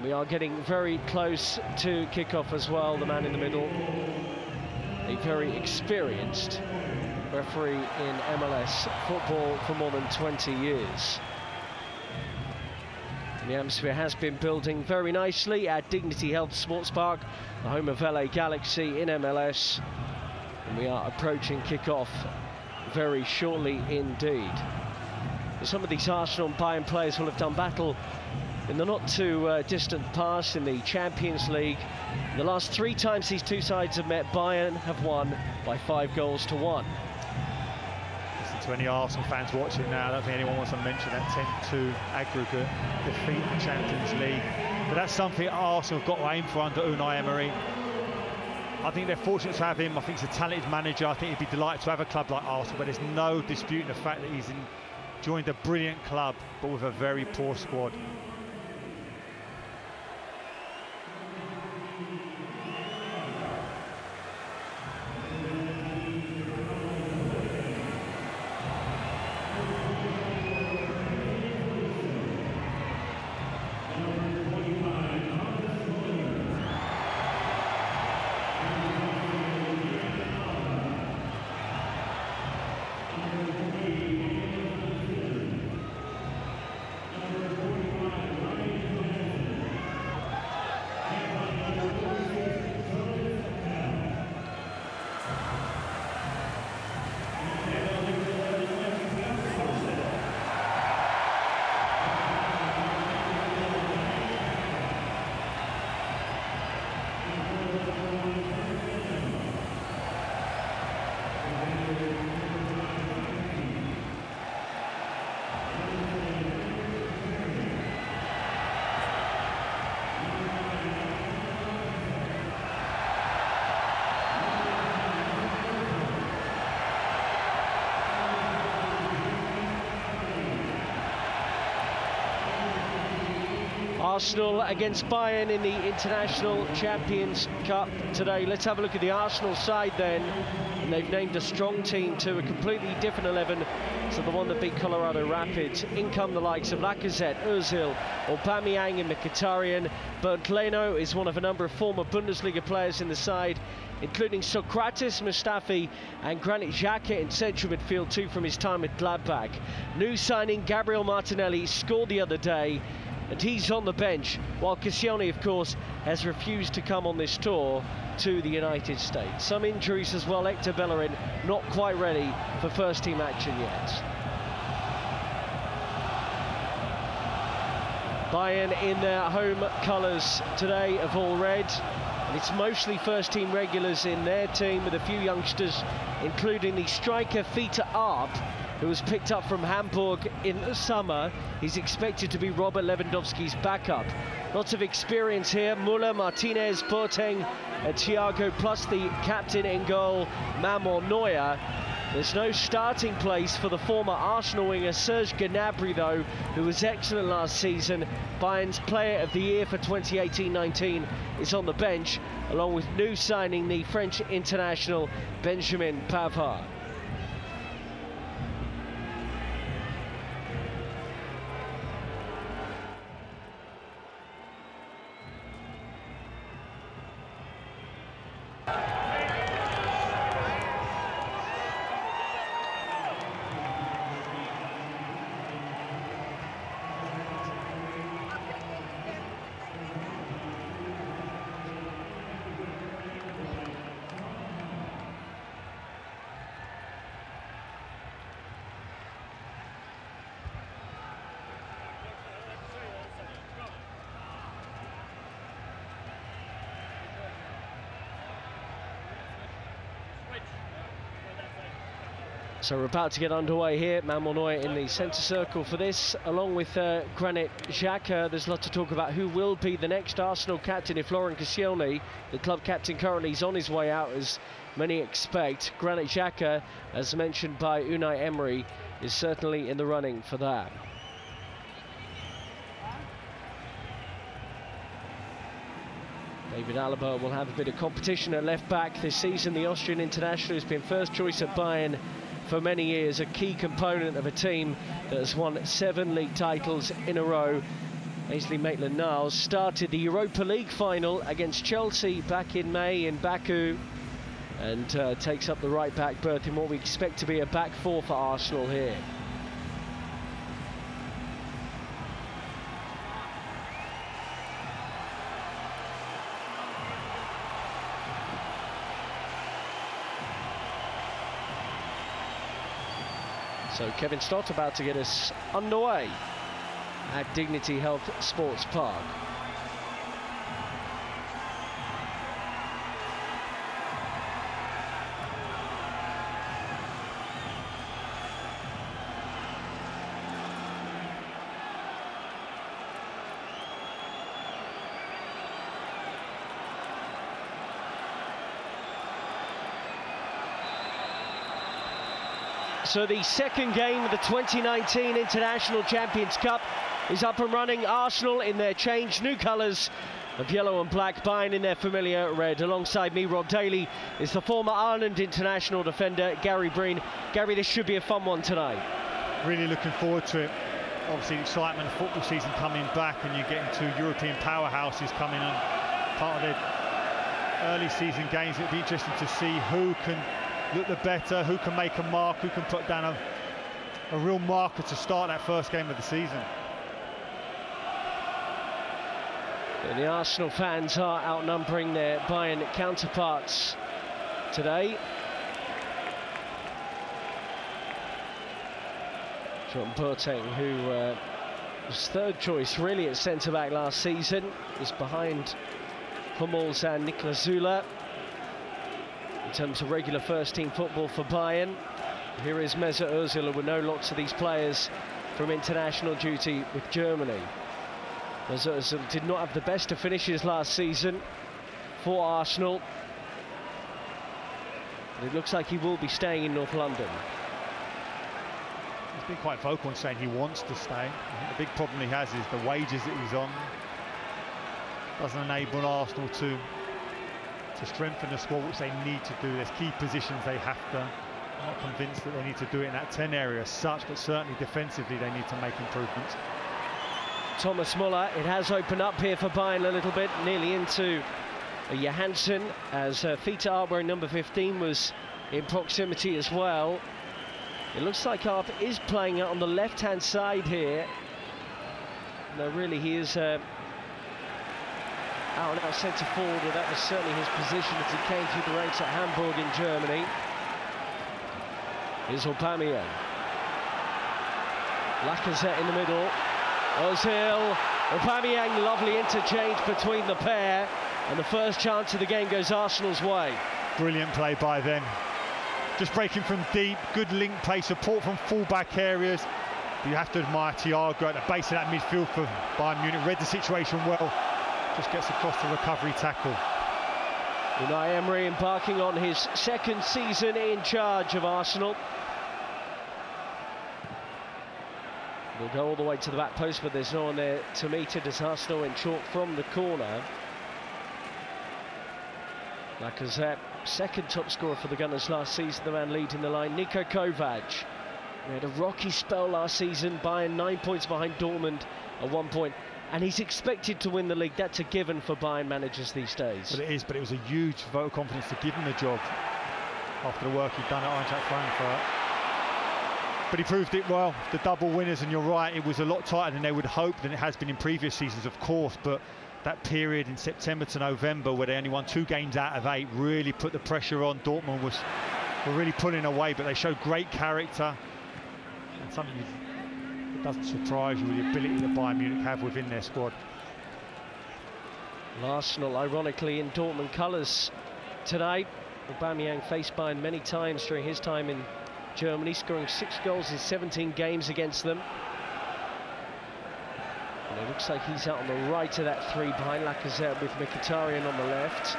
We are getting very close to kick-off as well. The man in the middle, a very experienced referee in MLS football for more than 20 years. And the atmosphere has been building very nicely at Dignity Health Sports Park, the home of LA Galaxy in MLS. And we are approaching kick-off very shortly indeed. Some of these Arsenal and Bayern players will have done battle in the not too distant past in the Champions League. The last 3 times these two sides have met, Bayern have won by 5 goals to 1. Listen to any Arsenal fans watching now, I don't think anyone wants to mention that 10-2 aggregate defeat in the Champions League. But that's something Arsenal have got to aim for under Unai Emery. I think they're fortunate to have him. I think he's a talented manager. I think he'd be delighted to have a club like Arsenal, but there's no disputing the fact that he's joined a brilliant club, but with a very poor squad. Arsenal against Bayern in the International Champions Cup today. Let's have a look at the Arsenal side then. And they've named a strong team to a completely different 11 to the one that beat Colorado Rapids. In come the likes of Lacazette, Ozil, Aubameyang and Mkhitaryan. Bernd Leno is one of a number of former Bundesliga players in the side, including Socrates Mustafi and Granit Xhaka in central midfield too from his time at Gladbach. New signing Gabriel Martinelli scored the other day, and he's on the bench, while Koscielny, of course, has refused to come on this tour to the United States. Some injuries as well. Hector Bellerin not quite ready for first-team action yet. Bayern in their home colours today of all red. And it's mostly first-team regulars in their team, with a few youngsters, including the striker Fita Arp, who was picked up from Hamburg in the summer. He's expected to be Robert Lewandowski's backup. Lots of experience here. Müller, Martinez, Boateng, Thiago, plus the captain in goal, Manuel Neuer. There's no starting place for the former Arsenal winger Serge Gnabry, though, who was excellent last season. Bayern's Player of the Year for 2018-19 is on the bench, along with new signing the French international Benjamin Pavard. So we're about to get underway here. Manuel Neuer in the centre circle for this, along with Granit Xhaka. There's a lot to talk about who will be the next Arsenal captain if Laurent Koscielny, the club captain, currently is on his way out, as many expect. Granit Xhaka, as mentioned by Unai Emery, is certainly in the running for that. David Alaba will have a bit of competition at left back this season. The Austrian international has been first choice at Bayern for many years, a key component of a team that has won 7 league titles in a row. Ainsley Maitland-Niles started the Europa League final against Chelsea back in May in Baku, and takes up the right-back berth in what we expect to be a back four for Arsenal here. So Kevin Stott about to get us underway at Dignity Health Sports Park. So the second game of the 2019 International Champions Cup is up and running. Arsenal in their changed new colours of yellow and black, Bayern in their familiar red. Alongside me, Rob Daly, is the former Ireland international defender, Gary Breen. Gary, this should be a fun one tonight. Really looking forward to it. Obviously, the excitement of football season coming back, and you're getting two European powerhouses coming on part of their early season games. It'll be interesting to see who can look the better, who can make a mark, who can put down a real marker to start that first game of the season. And the Arsenal fans are outnumbering their Bayern counterparts today. John Boateng, who was third choice really at centre-back last season, is behind Hummels and Niklas Zula in terms of regular first-team football for Bayern. Here is Mesut Ozil, who will know lots of these players from international duty with Germany. Mesut Ozil did not have the best of finishes last season for Arsenal, but it looks like he will be staying in North London. He's been quite vocal in saying he wants to stay. I think the big problem he has is the wages that he's on doesn't enable Arsenal to strengthen the squad, which they need to do. There's key positions they have to. I'm not convinced that they need to do it in that 10 area as such, but certainly defensively they need to make improvements. Thomas Muller, it has opened up here for Bayern a little bit, nearly into Johansson, as Fita Arp, wearing number 15, was in proximity as well. It looks like Arp is playing out on the left-hand side here. No, really, he is out and out centre forward, and that was certainly his position as he came through the ranks at Hamburg in Germany. Here's Aubameyang. Lacazette in the middle. Ozil, Aubameyang, lovely interchange between the pair, and the first chance of the game goes Arsenal's way. Brilliant play by them. Just breaking from deep, good link play, support from full-back areas. But you have to admire Thiago at the base of that midfield for Bayern Munich. Read the situation well. Just gets across the recovery tackle. Unai Emery embarking on his second season in charge of Arsenal. We'll go all the way to the back post, but there's no one there to meet it as Arsenal went short from the corner. Lacazette, second top scorer for the Gunners last season, the man leading the line. Niko Kovac, he had a rocky spell last season. Bayern 9 points behind Dortmund at 1 point. And he's expected to win the league. That's a given for Bayern managers these days. But it was a huge vote of confidence to give him the job after the work he'd done at Eintracht Frankfurt. But he proved it well. The double winners, and you're right, it was a lot tighter than they would hope than it has been in previous seasons, of course. But that period in September to November, where they only won 2 games out of 8, really put the pressure on. Dortmund were really pulling away, but they showed great character. And something that doesn't surprise you with the ability that Bayern Munich have within their squad. Arsenal, ironically, in Dortmund colours tonight. Aubameyang faced Bayern many times during his time in Germany, scoring 6 goals in 17 games against them. And it looks like he's out on the right of that 3 behind Lacazette, with Mkhitaryan on the left.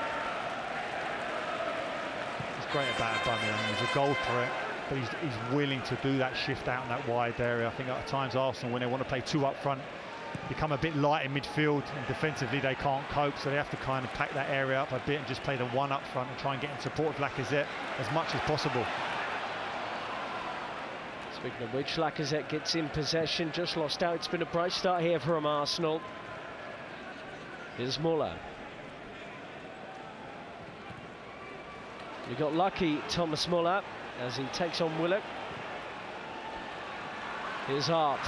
It's great about Aubameyang. There's a goal threat, but he's willing to do that shift out in that wide area. I think at times Arsenal, when they want to play 2 up front, become a bit light in midfield, and defensively they can't cope, so they have to kind of pack that area up a bit and just play the 1 up front and try and get in support of Lacazette as much as possible. Speaking of which, Lacazette gets in possession, just lost out. It's been a bright start here from Arsenal. Here's Muller. We got lucky, Thomas Muller, as he takes on Willock. Here's Arp.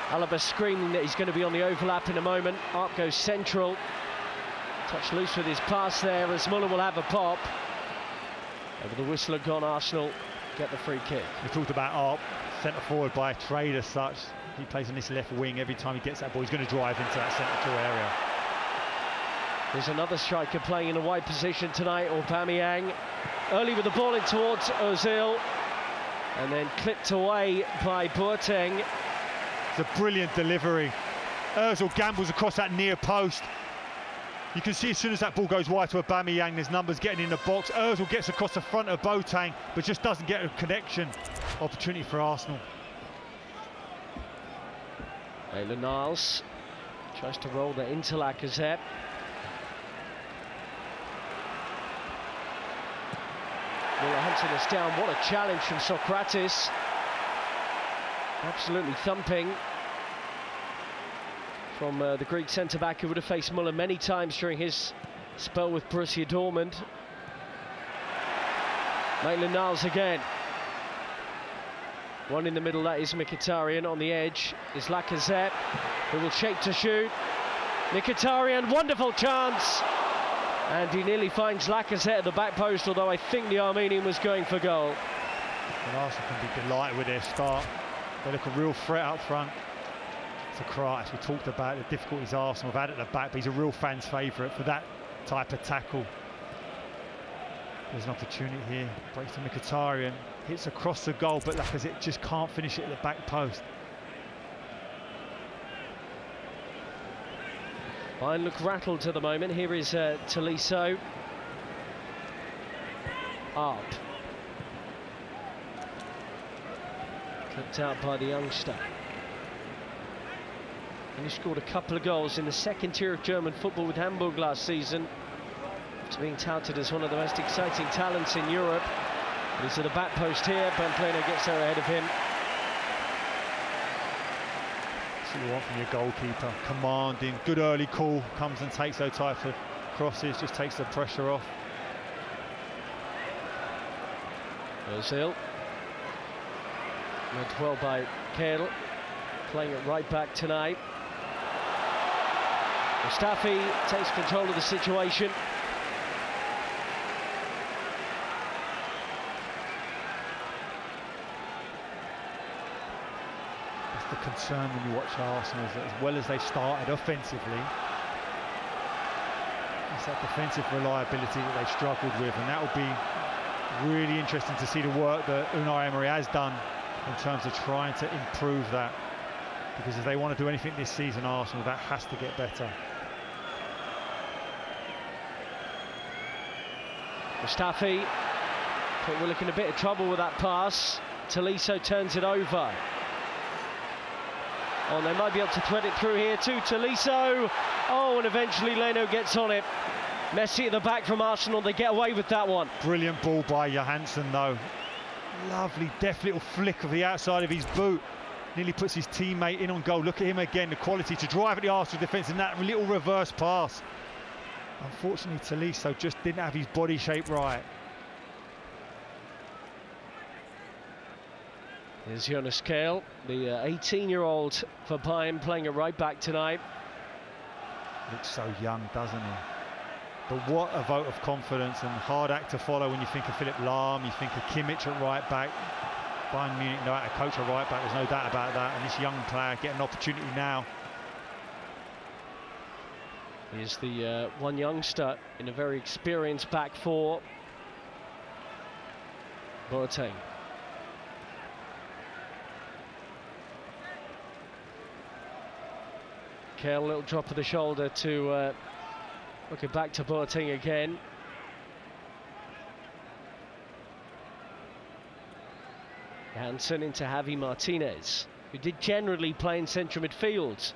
Alaba screaming that he's going to be on the overlap in a moment. Arp goes central. Touch loose with his pass there, as Muller will have a pop. Over the whistle had gone, Arsenal get the free kick. We talked about Arp, centre forward by trade as such. He plays on this left wing. Every time he gets that ball, he's going to drive into that central area. There's another striker playing in a wide position tonight, Aubameyang. Early with the ball in towards Ozil, and then clipped away by Boateng. It's a brilliant delivery. Ozil gambles across that near post. You can see as soon as that ball goes wide to Aubameyang, there's numbers getting in the box. Ozil gets across the front of Boateng, but just doesn't get a connection. Opportunity for Arsenal. Maitland-Niles tries to roll that into Lacazette. Muller hunting us down. What a challenge from Socrates. Absolutely thumping from the Greek centre-back, who would have faced Muller many times during his spell with Borussia Dortmund. Maitland-Niles again. One in the middle, that is Mkhitaryan. On the edge is Lacazette, who will shape to shoot. Mkhitaryan, wonderful chance! And he nearly finds Lacazette at the back post, although I think the Armenian was going for goal. And Arsenal can be delighted with their start. They look a real threat up front. Socrates, we talked about the difficulties Arsenal have had at the back, but he's a real fan's favourite for that type of tackle. There's an opportunity here. Breaks to Mkhitaryan, hits across the goal, but Lacazette just can't finish it at the back post. Bayern look rattled at the moment. Here is Tolisso. Arp. Clipped out by the youngster. And he scored a couple of goals in the second tier of German football with Hamburg last season. After being touted as one of the most exciting talents in Europe. But he's at the back post here. Pamplona gets there ahead of him. That's what you want from your goalkeeper. Commanding, good early call, comes and takes those types of crosses, just takes the pressure off. Ozil. Led well by Kale, playing it right back tonight. Mustafi takes control of the situation. The concern when you watch Arsenal is that as well as they started offensively, it's that defensive reliability that they struggled with, and that will be really interesting to see the work that Unai Emery has done in terms of trying to improve that, because if they want to do anything this season, Arsenal, that has to get better. Mustafi, but we're looking a bit of trouble with that pass. Tolisso turns it over. Oh, and they might be able to thread it through here too. Tolisso. Oh, and eventually Leno gets on it. Messi at the back from Arsenal. They get away with that one. Brilliant ball by Johansson, though. Lovely, deft little flick of the outside of his boot. Nearly puts his teammate in on goal. Look at him again, the quality to drive at the Arsenal defence in that little reverse pass. Unfortunately, Tolisso just didn't have his body shape right. Here's Jonas Kale, the 18-year-old for Bayern, playing it right back tonight. Looks so young, doesn't he? But what a vote of confidence, and hard act to follow when you think of Philipp Lahm, you think of Kimmich at right back. Bayern Munich know how to coach a right back, there's no doubt about that, and this young player getting an opportunity now. Here's the one youngster in a very experienced back four. Boateng. Kale, little drop of the shoulder to looking back to Boateng again. Hansen into Javi Martinez, who did generally play in central midfield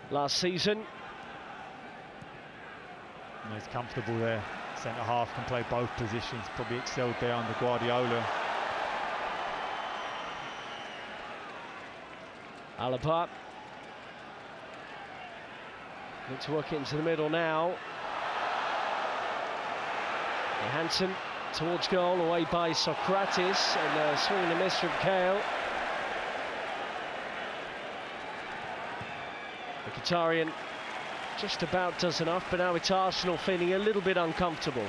last season. And he's comfortable there. Centre half can play both positions, probably excelled there under Guardiola. Alaba. Need to work it into the middle now. Hansen towards goal, away by Socrates, and a swing and a miss from Kale. Mkhitaryan just about does enough, but now it's Arsenal feeling a little bit uncomfortable.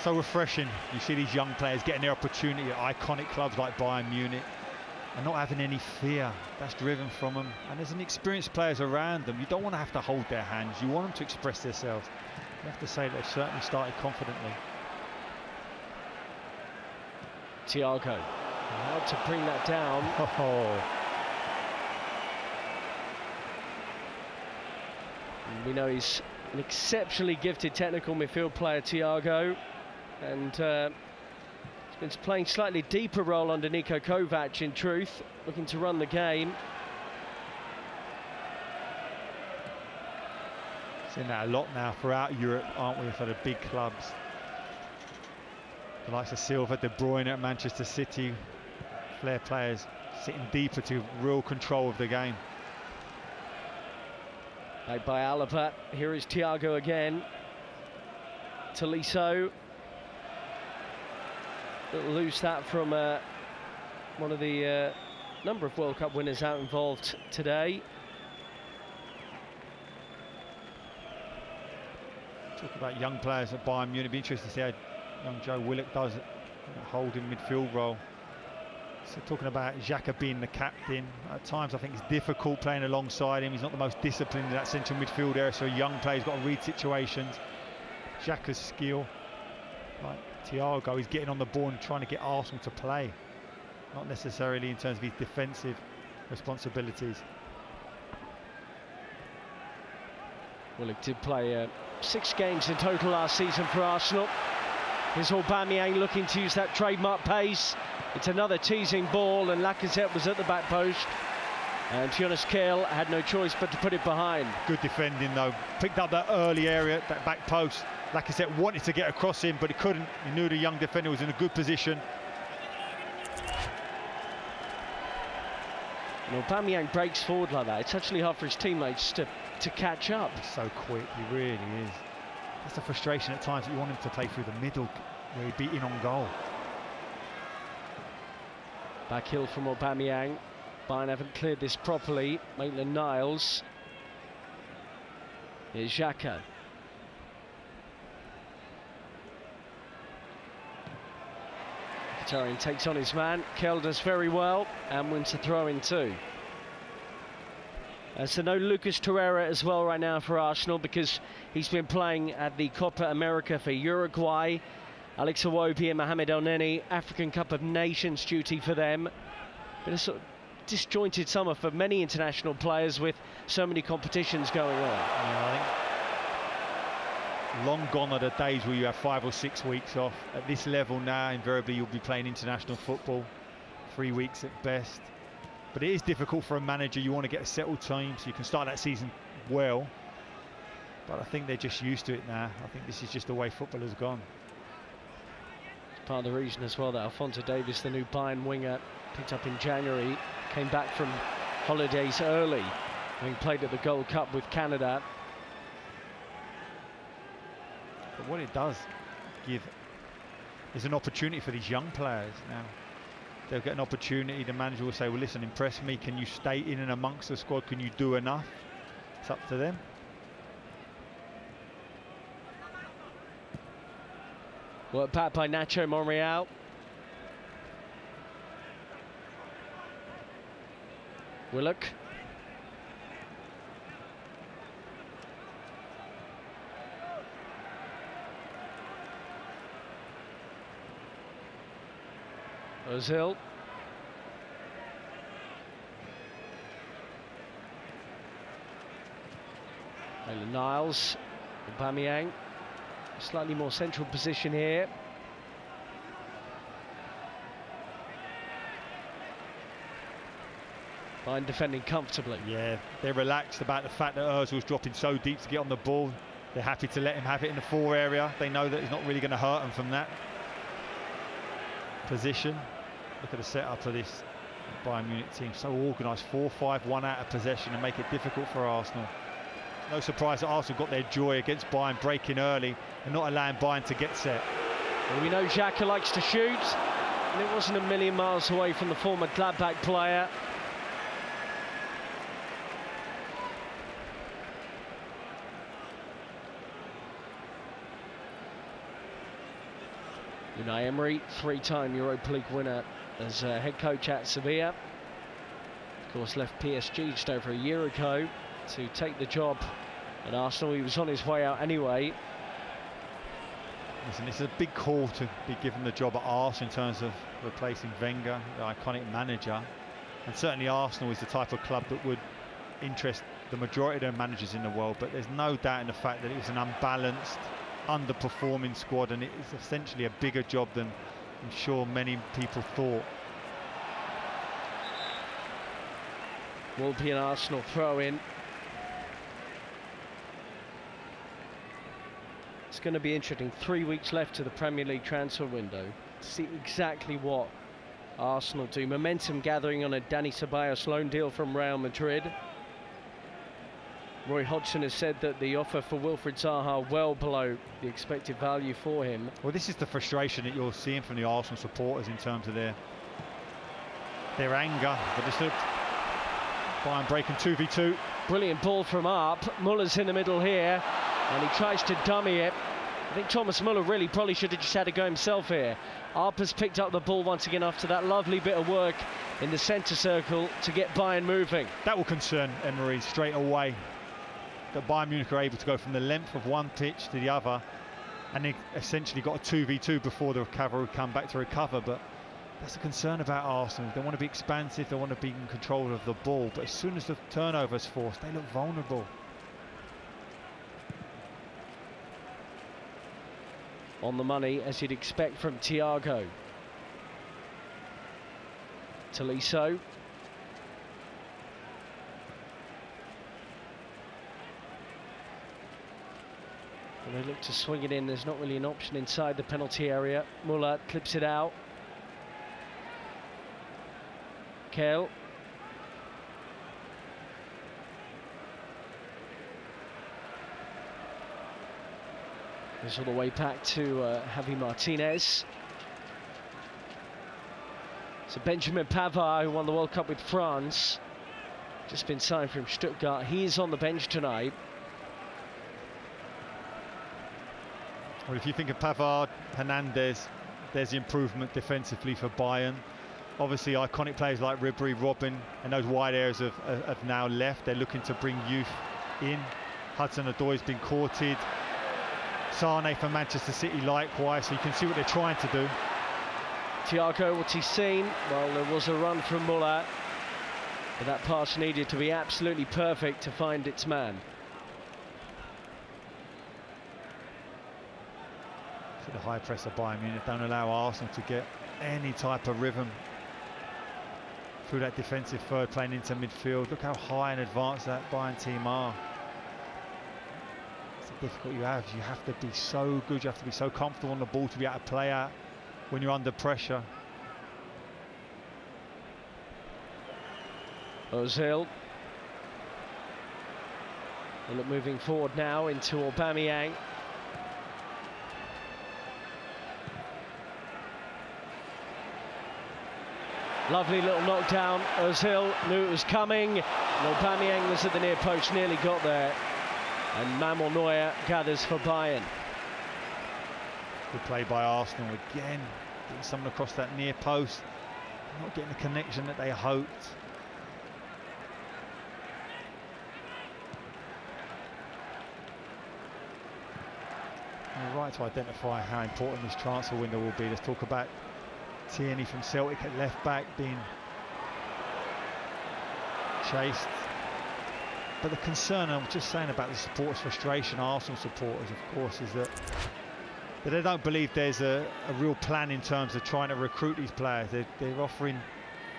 So refreshing. You see these young players getting their opportunity at iconic clubs like Bayern Munich and not having any fear that's driven from them. And there's an experienced players around them. You don't want to have to hold their hands. You want them to express themselves. You have to say they've certainly started confidently. Thiago, allowed to bring that down. Oh. And we know he's an exceptionally gifted technical midfield player, Thiago, and he's been playing slightly deeper role under Niko Kovac, in truth, looking to run the game. Seen that a lot now throughout Europe, aren't we, for the big clubs. The likes of Silva, De Bruyne at Manchester City, flair players sitting deeper to real control of the game. Played by Alaba. Here is Thiago again. Tolisso. Lose that from one of the number of World Cup winners out involved today. Talk about young players at Bayern Munich. Be interested to see how young Joe Willock does it, holding midfield role. So talking about Xhaka being the captain, at times I think it's difficult playing alongside him. He's not the most disciplined in that central midfield area, so a young player's got to read situations. Xhaka's skill, like Thiago, he's getting on the ball and trying to get Arsenal to play, not necessarily in terms of his defensive responsibilities. Willock did play 6 games in total last season for Arsenal. Here's Aubameyang looking to use that trademark pace. It's another teasing ball, and Lacazette was at the back post. And Jonas Kehl had no choice but to put it behind. Good defending though. Picked up that early area, that back post. Lacazette wanted to get across him, but he couldn't. He knew the young defender was in a good position. And Aubameyang breaks forward like that. It's actually hard for his teammates to catch up. He's so quick, he really is. That's the frustration at times that you want him to play through the middle, where he beat in on goal. Back heel from Aubameyang. Bayern haven't cleared this properly. Maitland-Niles. Here's Xhaka. Mkhitaryan takes on his man. Kehl does very well and wins the throw-in too. So no Lucas Torreira as well right now for Arsenal, because he's been playing at the Copa America for Uruguay. Alex Iwobi and Mohamed El-Neni, African Cup of Nations duty for them. Been a sort of disjointed summer for many international players with so many competitions going on. Yeah, I think long gone are the days where you have 5 or 6 weeks off. At this level now, invariably you'll be playing international football, 3 weeks at best. But it is difficult for a manager. You want to get a settled team so you can start that season well. But I think they're just used to it now. I think this is just the way football has gone. It's part of the reason as well that Alphonso Davies, the new Bayern winger, picked up in January, came back from holidays early, having played at the Gold Cup with Canada. But what it does give is an opportunity for these young players now. They'll get an opportunity. The manager will say, well, listen, impress me. Can you stay in and amongst the squad? Can you do enough? It's up to them. Worked back by Nacho Monreal. Willock. Ozil. Maitland-Niles. Aubameyang. Slightly more central position here. Bayern defending comfortably. Yeah, they're relaxed about the fact that Ozil's dropping so deep to get on the ball. They're happy to let him have it in the 4 area. They know that he's not really going to hurt them from that position. Look at the setup of this Bayern Munich team, so organised, 4-5-1 out of possession and make it difficult for Arsenal. No surprise that Arsenal got their joy against Bayern, breaking early and not allowing Bayern to get set. Well, we know Xhaka likes to shoot, and it wasn't a million miles away from the former Gladbach player. Unai Emery, three-time Europa League winner as head coach at Sevilla. Of course, left PSG just over a year ago to take the job at Arsenal. He was on his way out anyway. Listen, it's a big call to be given the job at Arsenal in terms of replacing Wenger, the iconic manager. And certainly Arsenal is the type of club that would interest the majority of their managers in the world. But there's no doubt in the fact that it was an unbalanced, underperforming squad, and it is essentially a bigger job than I'm sure many people thought. Will be an Arsenal throw-in. It's going to be interesting. 3 weeks left to the Premier League transfer window to see exactly what Arsenal do. Momentum gathering on a Dani Ceballos loan deal from Real Madrid. Roy Hodgson has said that the offer for Wilfried Zaha well below the expected value for him. Well, this is the frustration that you're seeing from the Arsenal supporters in terms of their anger. But just look, Bayern breaking 2v2. Brilliant ball from Arp. Muller's in the middle here, and he tries to dummy it. I think Thomas Muller really probably should have just had to go himself here. Arp has picked up the ball once again after that lovely bit of work in the centre circle to get Bayern moving. That will concern Emery straight away, that Bayern Munich are able to go from the length of one pitch to the other, and they essentially got a 2v2 before the cavalry come back to recover. But that's a concern about Arsenal. They want to be expansive, they want to be in control of the ball, but as soon as the turnover's forced, they look vulnerable. On the money, as you'd expect from Thiago. Tolisso. And they look to swing it in. There's not really an option inside the penalty area. Muller clips it out. Kehl. Goes all the way back to Javi Martinez. So Benjamin Pavard, who won the World Cup with France, just been signed from Stuttgart. He is on the bench tonight. Well, if you think of Pavard, Hernandez, there's the improvement defensively for Bayern. Obviously, iconic players like Ribéry, Robben, and those wide areas have now left. They're looking to bring youth in. Hudson-Odoi's been courted. Sane for Manchester City likewise, so you can see what they're trying to do. Thiago, what's he seen? Well, there was a run from Muller, but that pass needed to be absolutely perfect to find its man. The high press of Bayern Munich don't allow Arsenal to get any type of rhythm through that defensive third, playing into midfield. Look how high and advanced that Bayern team are. It's difficult you have. You have to be so good, you have to be so comfortable on the ball to be able to play out when you're under pressure. Ozil. Well, look, moving forward now into Aubameyang. Lovely little knockdown. Ozil knew it was coming, and Aubameyang was at the near post, nearly got there. And Manuel Neuer gathers for Bayern. Good play by Arsenal again, getting someone across that near post, not getting the connection that they hoped. You're right to identify how important this transfer window will be. Let's talk about Tierney from Celtic at left back being chased. But the concern, I was just saying about the supporters' frustration, Arsenal supporters, of course, is that they don't believe there's a real plan in terms of trying to recruit these players. They're offering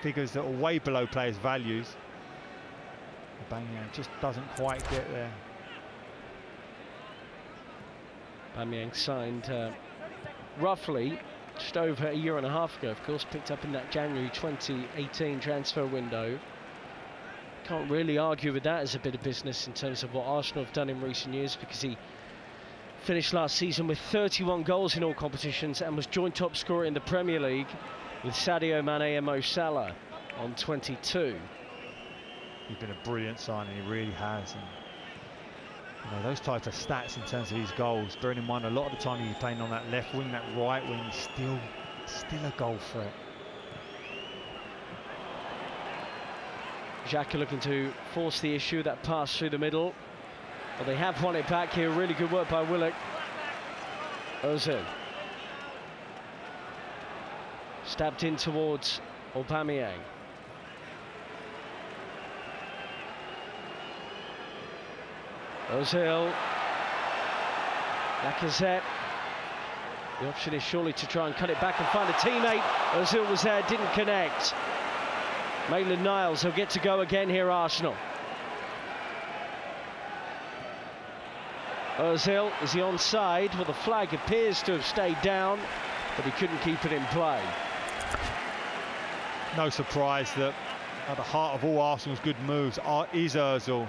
figures that are way below players' values. Aubameyang just doesn't quite get there. Aubameyang signed roughly just over a year and a half ago, of course, picked up in that January 2018 transfer window. Can't really argue with that as a bit of business in terms of what Arsenal have done in recent years, because he finished last season with 31 goals in all competitions and was joint top scorer in the Premier League with Sadio Mane and Mo Salah on 22. He's been a brilliant signing, he really has. And, you know, those types of stats in terms of his goals, bearing in mind a lot of the time he's playing on that left wing, that right wing, still a goal threat. Xhaka looking to force the issue, that pass through the middle. But they have won it back here. Really good work by Willock. Ozil. Stabbed in towards Aubameyang. Ozil. Lacazette. The option is surely to try and cut it back and find a teammate. Ozil was there, didn't connect. Maitland-Niles, he'll get to go again here, Arsenal. Ozil, is he onside? Well, the flag appears to have stayed down, but he couldn't keep it in play. No surprise that at the heart of all Arsenal's good moves is Ozil.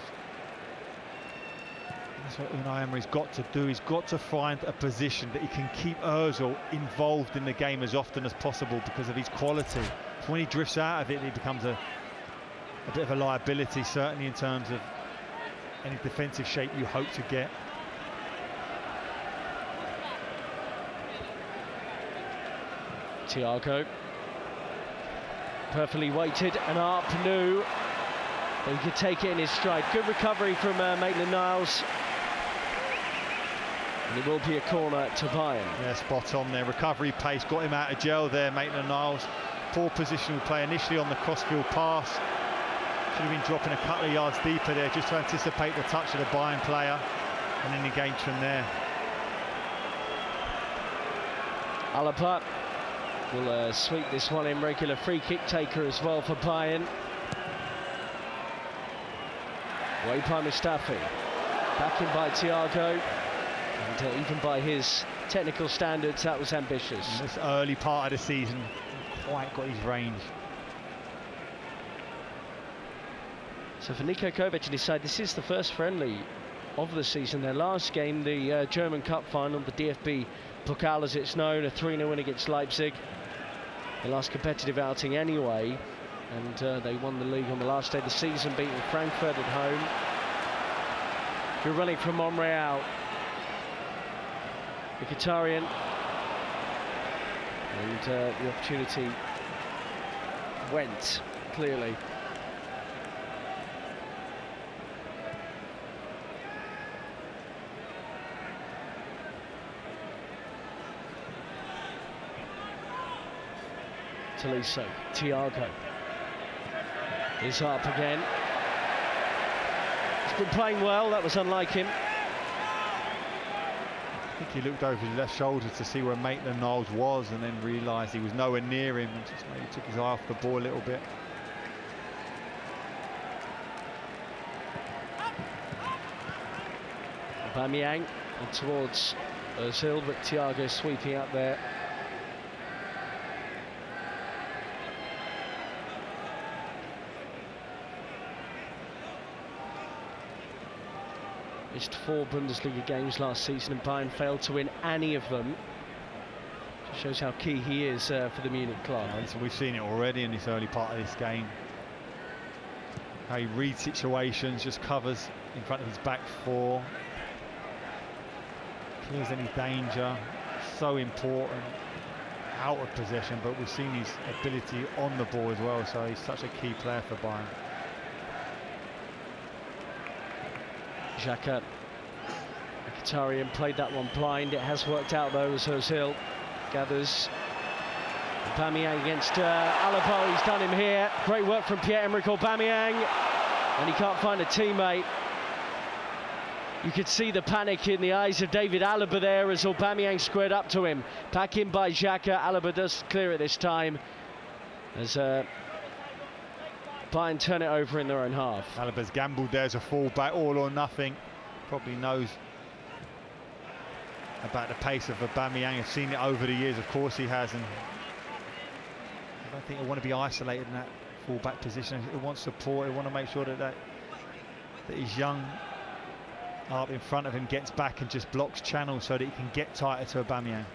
That's what Unai Emery's got to do. He's got to find a position that he can keep Ozil involved in the game as often as possible because of his quality. So when he drifts out of it, he becomes a bit of a liability, certainly in terms of any defensive shape you hope to get. Thiago. Perfectly weighted and up, new. But he could take it in his stride. Good recovery from Maitland-Niles. And it will be a corner to Bayern. Yeah, spot on there. Recovery pace got him out of jail there, Maitland-Niles. Poor positional play initially on the crossfield pass. Should have been dropping a couple of yards deeper there just to anticipate the touch of the Bayern player and then engage from there. Alaba will sweep this one in. Regular free kick taker as well for Bayern. Away by Mustafi. Back in by Thiago. And even by his technical standards, that was ambitious. In this early part of the season, quite got his range. So for Niko Kovac and his side, this is the first friendly of the season. Their last game, the German Cup final, the DFB Pokal as it's known, a 3-0 win against Leipzig. The last competitive outing anyway, and they won the league on the last day of the season, beating Frankfurt at home. Good running from Monreal. Mkhitaryan. And the opportunity went, clearly. Tolisso, Thiago is up again. He's been playing well, that was unlike him. I think he looked over his left shoulder to see where Maitland-Niles was and then realised he was nowhere near him and just maybe took his eye off the ball a little bit. Aubameyang and towards Ozil, but Thiago sweeping up there. Missed 4 Bundesliga games last season and Bayern failed to win any of them. Just shows how key he is for the Munich club. So we've seen it already in this early part of this game. How he reads situations, just covers in front of his back four. Clears any danger, so important. Out of possession, but we've seen his ability on the ball as well, so he's such a key player for Bayern. Xhaka. Mkhitaryan played that one blind. It has worked out though as Ozil gathers. Aubameyang against Alaba. He's done him here. Great work from Pierre-Emerick Aubameyang. And he can't find a teammate. You could see the panic in the eyes of David Alaba there as Aubameyang squared up to him. Back in by Xhaka. Alaba does clear it this time as Bayern turn it over in their own half. Alaba's gambled there as a fullback, all or nothing. Probably knows about the pace of Aubameyang. I've seen it over the years, of course he has, and I don't think he'll want to be isolated in that full-back position. He wants support, he wants to make sure that his young up in front of him gets back and just blocks channels so that he can get tighter to Aubameyang.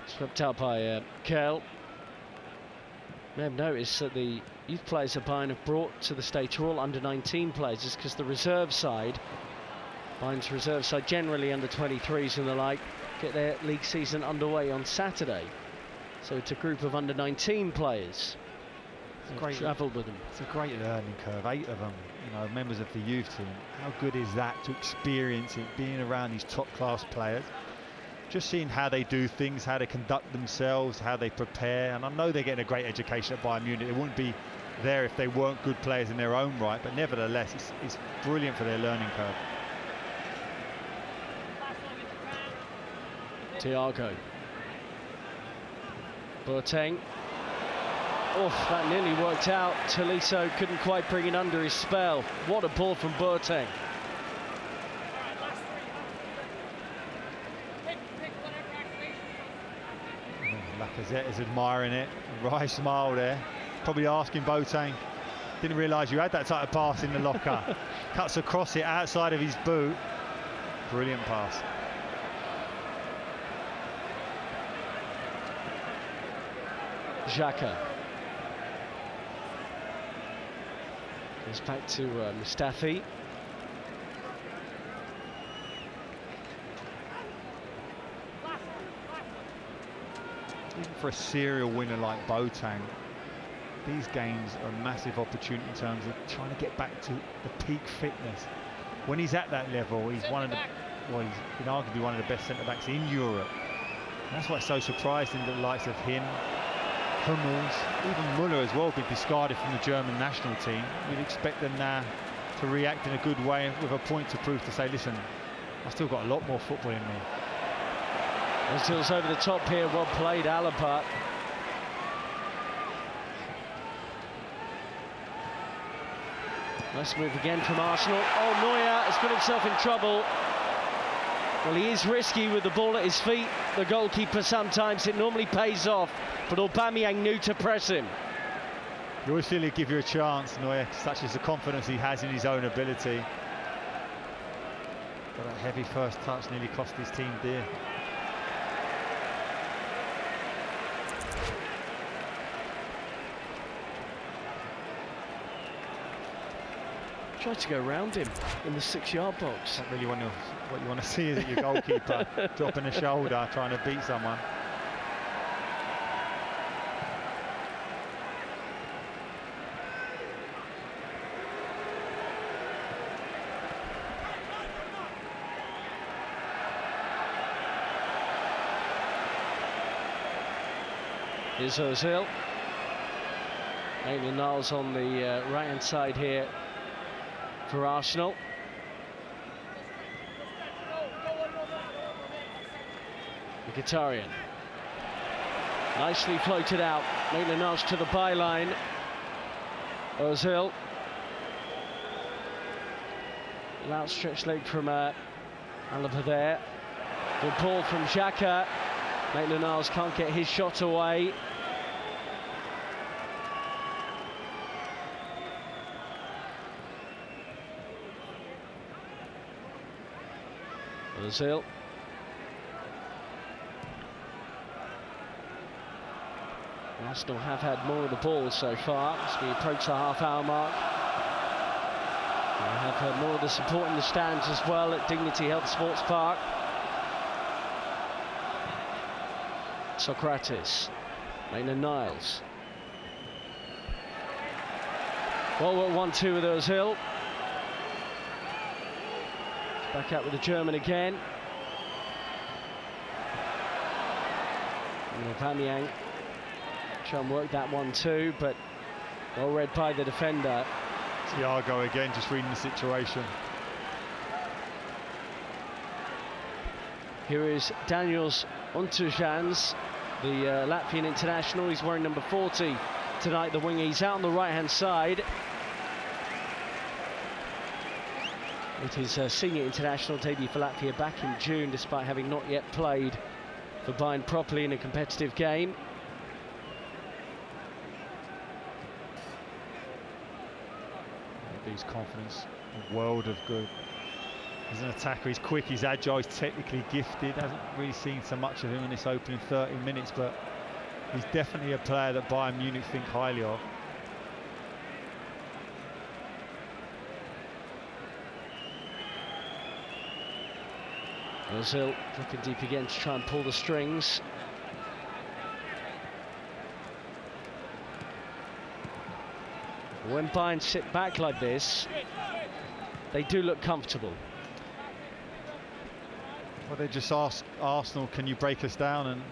Swept out by Kerl. You may have noticed that the youth players that Bayern have brought to the stage are all under-19 players, just because the reserve side, Bayern's reserve side, generally under 23s and the like, get their league season underway on Saturday. So it's a group of under-19 players. Great, travelled with them. It's a great learning curve. 8 of them, you know, members of the youth team. How good is that to experience it, being around these top-class players? Just seeing how they do things, how they conduct themselves, how they prepare. And I know they're getting a great education at Bayern Munich. They wouldn't be there if they weren't good players in their own right, but nevertheless, it's brilliant for their learning curve. Thiago. Boateng. Oh, that nearly worked out. Tolisso couldn't quite bring it under his spell. What a ball from Boateng. Lacazette is admiring it. Wry smile there. Probably asking Boateng. Didn't realise you had that type of pass in the locker. Cuts across it outside of his boot. Brilliant pass. Xhaka. Goes back to Mustafi. Even for a serial winner like Boateng, these games are a massive opportunity in terms of trying to get back to the peak fitness. When he's at that level, he's one of the, well, he's been arguably one of the best centre-backs in Europe. And that's why it's so surprising that the likes of him, Hummels, even Müller as well, be discarded from the German national team. We'd expect them now to react in a good way with a point to prove, to say, listen, I've still got a lot more football in me. Ozil's over the top here, well played, Alaba. Nice move again from Arsenal. Oh, Neuer has got himself in trouble. Well, he is risky with the ball at his feet, the goalkeeper. Sometimes it normally pays off, but Aubameyang knew to press him. You always feel he'd give you a chance, Neuer, such as the confidence he has in his own ability. But that heavy first touch nearly cost his team dear. Tried to go around him in the 6-yard box. Not really what you want to see, is it, your goalkeeper dropping a shoulder, trying to beat someone. Here's Ozil. Maitland-Niles on the right-hand side here for Arsenal. Mkhitaryan. Nicely floated out. Maitland-Niles to the byline. Ozil. Outstretched leg from Alaba there. Good ball from Xhaka. Maitland-Niles can't get his shot away. Ozil. Arsenal have had more of the ball so far as we approach the half-hour mark. We have had more of the support in the stands as well at Dignity Health Sports Park. Socrates, Maitland-Niles. Well, at 1-2 with Ozil. Back out with the German again. And Aubameyang try and work that one too, but well read by the defender. Thiago again, just reading the situation. Here is Daniels Ontujans, the Latvian international. He's wearing number 40 tonight, the winger. He's out on the right-hand side. It is a senior international debut for Latvia back in June, despite having not yet played for Bayern properly in a competitive game. His confidence, a world of good. As an attacker, he's quick, he's agile, he's technically gifted. Hasn't really seen so much of him in this opening 30 minutes, but he's definitely a player that Bayern Munich think highly of. Ozil dropping deep again to try and pull the strings. When Bayern sit back like this, they do look comfortable. Well, they just ask Arsenal, can you break us down? And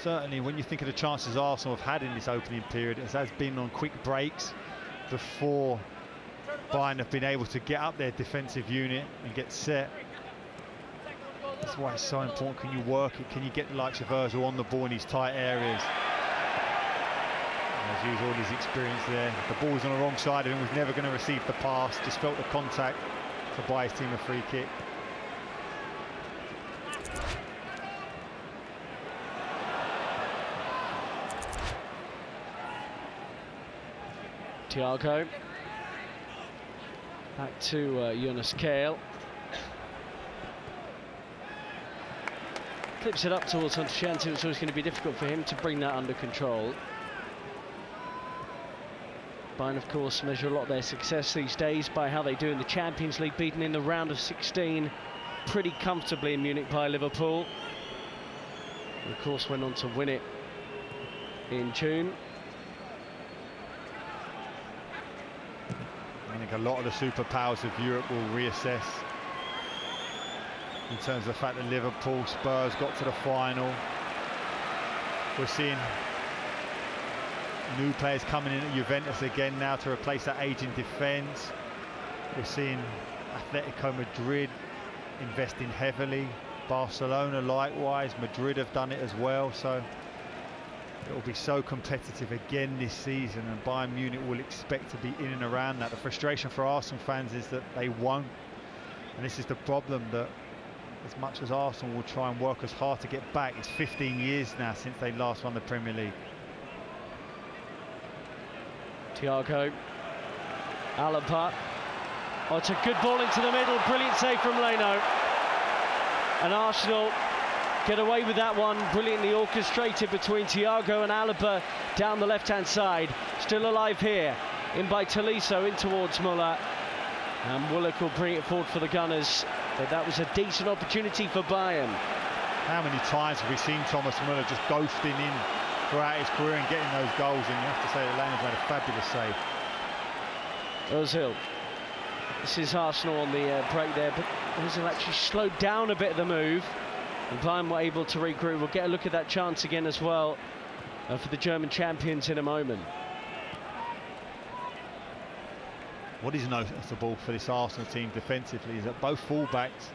certainly when you think of the chances Arsenal have had in this opening period, it has been on quick breaks before Bayern have been able to get up their defensive unit and get set. That's why it's so important. Can you work it? Can you get the likes of Ozil on the ball in these tight areas? As usual, his experience there. The ball was on the wrong side of him, was never going to receive the pass, just felt the contact to buy his team a free kick. Thiago. Back to Jonas Kale. Clips it up towards Hunter. It's always going to be difficult for him to bring that under control. Bayern, of course, measure a lot of their success these days by how they do in the Champions League, beaten in the round of 16 pretty comfortably in Munich by Liverpool. And of course, went on to win it in June. I think a lot of the superpowers of Europe will reassess in terms of the fact that Liverpool, Spurs got to the final. We're seeing new players coming in at Juventus again now to replace that aging defence. We're seeing Atletico Madrid investing heavily. Barcelona likewise. Madrid have done it as well. So it will be so competitive again this season, and Bayern Munich will expect to be in and around that. The frustration for Arsenal fans is that they won't. And this is the problem, that as much as Arsenal will try and work as hard to get back, it's 15 years now since they last won the Premier League. Thiago, Alaba. Oh, it's a good ball into the middle. Brilliant save from Leno. And Arsenal get away with that one. Brilliantly orchestrated between Thiago and Alaba down the left-hand side. Still alive here. In by Tolisso, in towards Muller. And Willock will bring it forward for the Gunners. But that was a decent opportunity for Bayern. How many times have we seen Thomas Muller just ghosting in throughout his career and getting those goals? And you have to say that Leno's made a fabulous save. Ozil. This is Arsenal on the break there, but Ozil actually slowed down a bit of the move. And Bayern were able to regroup. We'll get a look at that chance again as well for the German champions in a moment. What is noticeable for this Arsenal team defensively is that both fullbacks,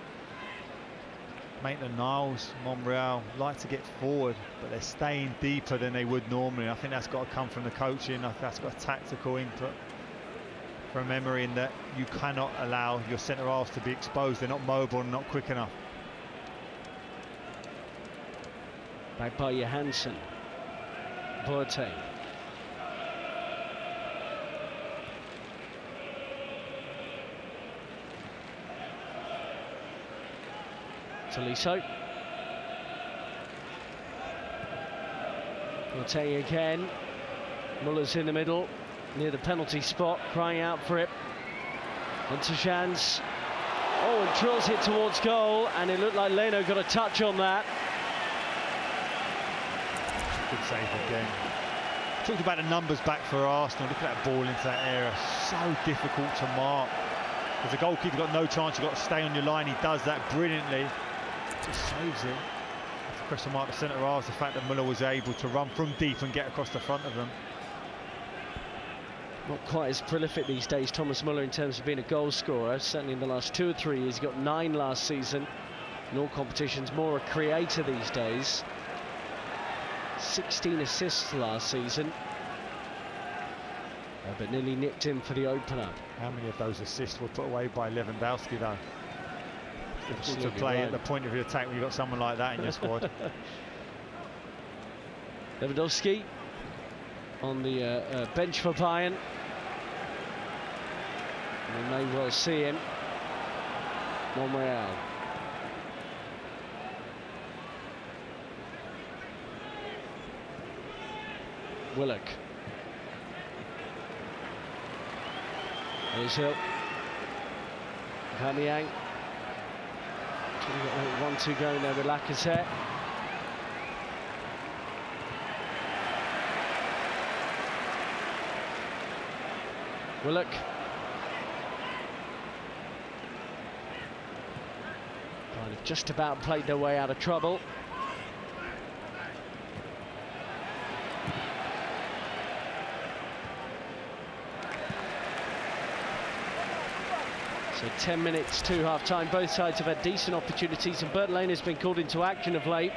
Maitland-Niles, Monreal, like to get forward, but they're staying deeper than they would normally. I think that's got to come from the coaching. I think that's got a tactical input from Emery, in that you cannot allow your centre-halves to be exposed. They're not mobile and not quick enough. Back by Johansson. Boateng. Tolisso. Boateng again. Muller's in the middle, near the penalty spot, crying out for it. Into Jans. Oh, and drills it towards goal, and it looked like Leno got a touch on that. Good save again. Talked about the numbers back for Arsenal. Look at that ball into that area. So difficult to mark. As the goalkeeper got no chance, you've got to stay on your line. He does that brilliantly. Just saves it. That's a question mark the centre halves, the fact that Muller was able to run from deep and get across the front of them. Not quite as prolific these days, Thomas Muller, in terms of being a goal scorer. Certainly in the last 2 or 3 years. He got 9 last season in all competitions. More a creator these days. 16 assists last season. But nearly nipped in for the opener. How many of those assists were put away by Lewandowski, though? Difficult to play right at the point of your attack when you've got someone like that in your squad. Lewandowski on the bench for Bayern. We may well see him. Monreal. Willock. There's Hill. Aubameyang. 1-2 going there with Lacazette. Willock. Kind of just about played their way out of trouble. So 10 minutes to half-time. Both sides have had decent opportunities, and Bert Lane has been called into action of late.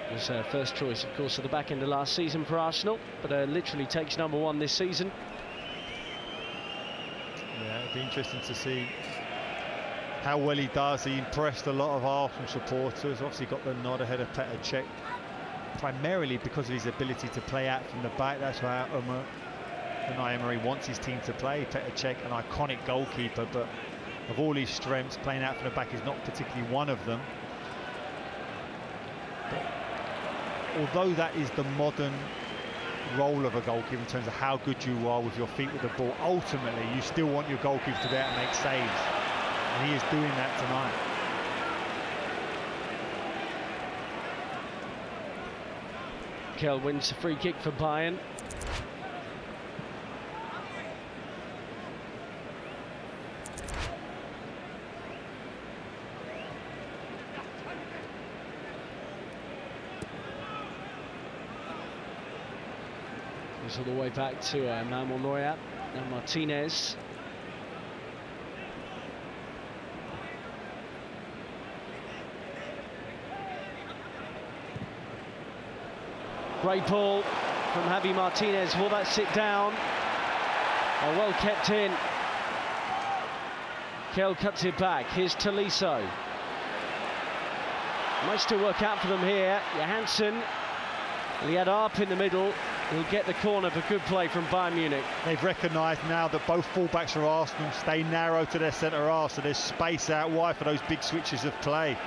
His first choice, of course, at the back end of last season for Arsenal, but literally takes #1 this season. Yeah, it'd be interesting to see how well he does. He impressed a lot of Arsenal supporters. Obviously got the nod ahead of Petr Cech, primarily because of his ability to play out from the back. That's how Unai Emery wants his team to play. Petr Cech, an iconic goalkeeper, but of all his strengths, playing out from the back is not particularly one of them. But although that is the modern role of a goalkeeper in terms of how good you are with your feet with the ball, ultimately you still want your goalkeeper to be able to make saves, and he is doing that tonight. Kell wins the free kick for Bayern. All the way back to Manuel Neuer and Martinez. Great ball from Javi Martinez. Will that sit down? Oh, well kept in. Kell cuts it back. Here's Tolisso. Might still work out for them here. Johansson. He had Arp in the middle. He'll get the corner for good play from Bayern Munich. They've recognised now that both fullbacks for Arsenal stay narrow to their centre half, so there's space out wide for those big switches of play.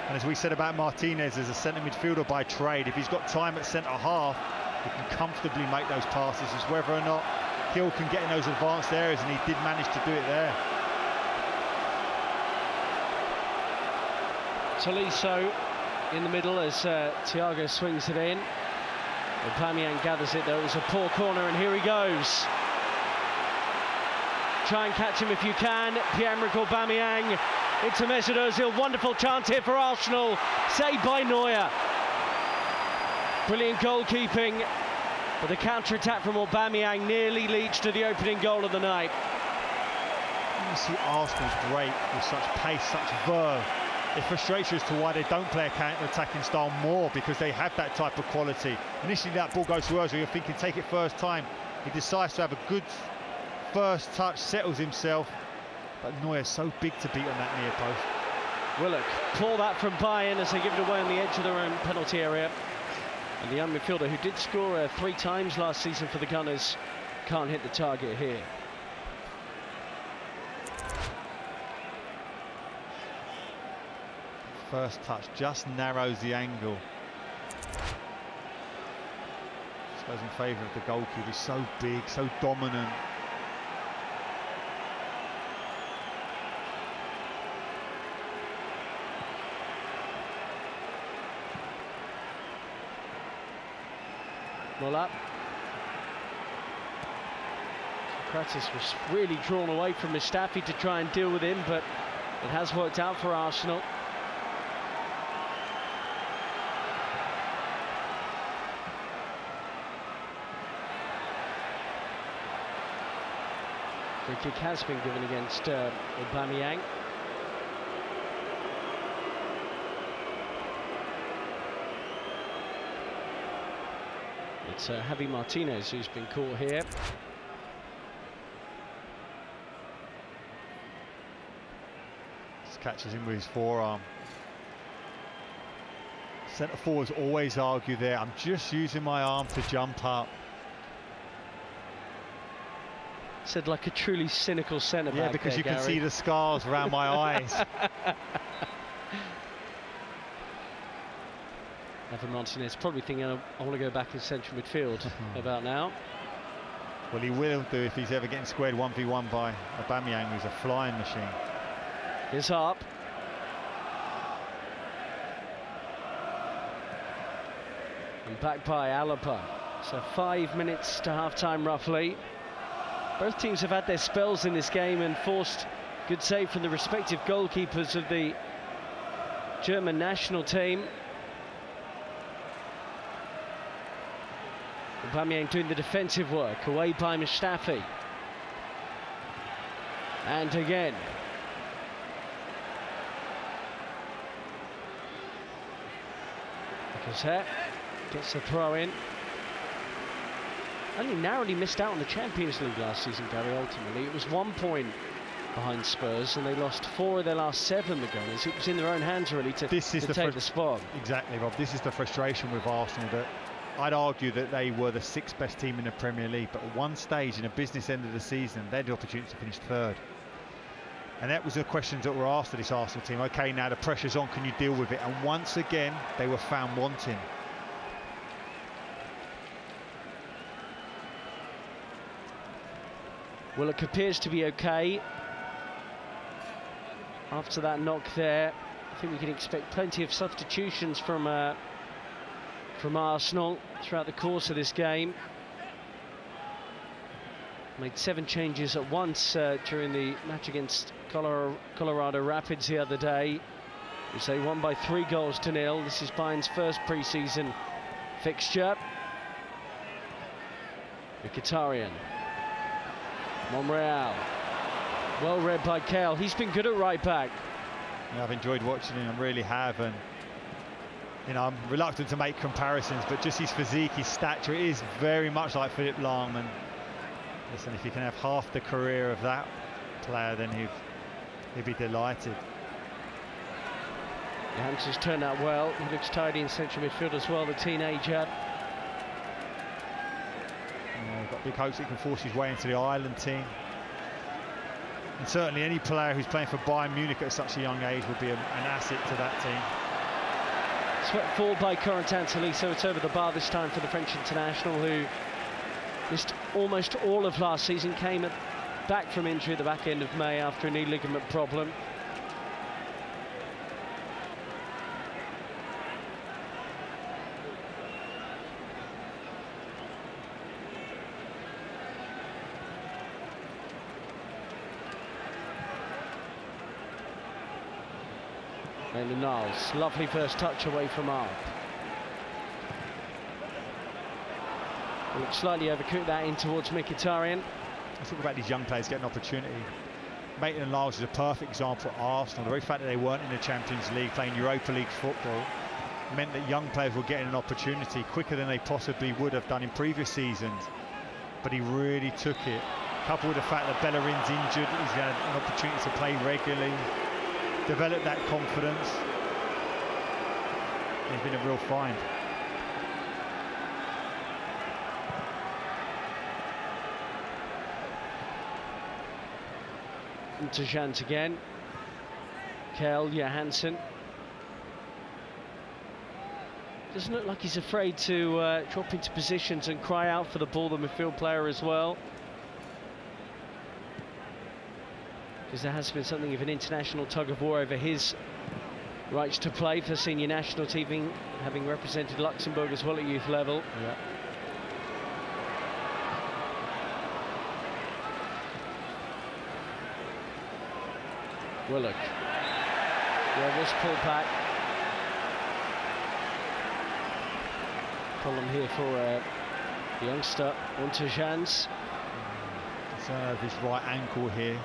And as we said about Martinez as a centre midfielder by trade, if he's got time at centre half, he can comfortably make those passes. It's whether or not Hill can get in those advanced areas, and he did manage to do it there. Tolisso in the middle as Thiago swings it in. Aubameyang gathers it though. It was a poor corner, and here he goes. Try and catch him if you can. Pierre-Emerick Aubameyang into Mesut Ozil. Wonderful chance here for Arsenal. Saved by Neuer. Brilliant goalkeeping. But the counter-attack from Aubameyang nearly leads to the opening goal of the night. You see Arsenal's great with such pace, such verve. It frustrates you as to why they don't play a counter-attacking style more, because they have that type of quality. Initially that ball goes to Ozil, you're thinking take it first time. He decides to have a good first touch, settles himself, but Neuer's so big to beat on that near post. Willock pull that from Bayern as they give it away on the edge of their own penalty area. And the young midfielder, who did score 3 times last season for the Gunners, can't hit the target here. First touch just narrows the angle. This goes in favour of the goalkeeper. He's so big, so dominant. Muller. Kratis was really drawn away from Mustafi to try and deal with him, but it has worked out for Arsenal. Free kick has been given against Aubameyang. It's Javi Martinez who's been caught here. Just catches him with his forearm. Centre forwards always argue there, I'm just using my arm to jump up. Said like a truly cynical centre back. Yeah, because there, you Gary. can see the scars around my eyes. Javi Martinez probably thinking, I want to go back in central midfield about now. Well, he will do if he's ever getting squared 1v1 by Aubameyang, who's a flying machine. Here's up. And back by Alaba. So 5 minutes to half-time roughly. Both teams have had their spells in this game and forced good save from the respective goalkeepers of the German national team. Aubameyang doing the defensive work, away by Mustafi. And again. Lacazette gets the throw in. Only narrowly missed out on the Champions League last season, Gary, ultimately. It was 1 point behind Spurs and they lost 4 of their last 7, the Gunners. It was in their own hands, really, to take the spot. Exactly, Rob. This is the frustration with Arsenal, that I'd argue that they were the 6th best team in the Premier League, but at one stage in a business end of the season, they had the opportunity to finish 3rd. And that was the questions that were asked of this Arsenal team. OK, now the pressure's on, can you deal with it? And once again, they were found wanting. Willock appears to be OK. After that knock there, I think we can expect plenty of substitutions from Arsenal throughout the course of this game. Made 7 changes at once during the match against Colorado Rapids the other day, which they won by 3-0. This is Bayern's first pre-season fixture. Mkhitaryan. Monreal. Well read by Kale. He's been good at right back. Yeah, I've enjoyed watching him, I really have, and you know, I'm reluctant to make comparisons, but just his physique, his stature, it is very much like Philipp Lahm. And listen, if you can have half the career of that player, then he'd be delighted. Johansson's turned out well. He looks tidy in central midfield as well, the teenager. Yeah, got big hopes he can force his way into the Ireland team. And certainly any player who's playing for Bayern Munich at such a young age would be an asset to that team. Swept forward by Corentin Tolisso. It's over the bar this time for the French international, who missed almost all of last season, came back from injury at the back end of May after a knee ligament problem. And Niles, lovely first touch away from Arp. Slightly overcooked that in towards Mkhitaryan. Let's talk about these young players getting an opportunity. Maitland-Niles is a perfect example for Arsenal. The very fact that they weren't in the Champions League playing Europa League football meant that young players were getting an opportunity quicker than they possibly would have done in previous seasons. But he really took it. Coupled with the fact that Bellerin's injured, he's had an opportunity to play regularly, develop that confidence. He's been a real find. To Jans again. Kjell Johansson. Doesn't look like he's afraid to drop into positions and cry out for the ball, the midfield player as well. Because there has been something of an international tug-of-war over his rights to play for senior national team, having represented Luxembourg as well at youth level. Yeah. Willock. Yeah, was pulled back. Problem here for the youngster, onto Jans. Concern over his right ankle here.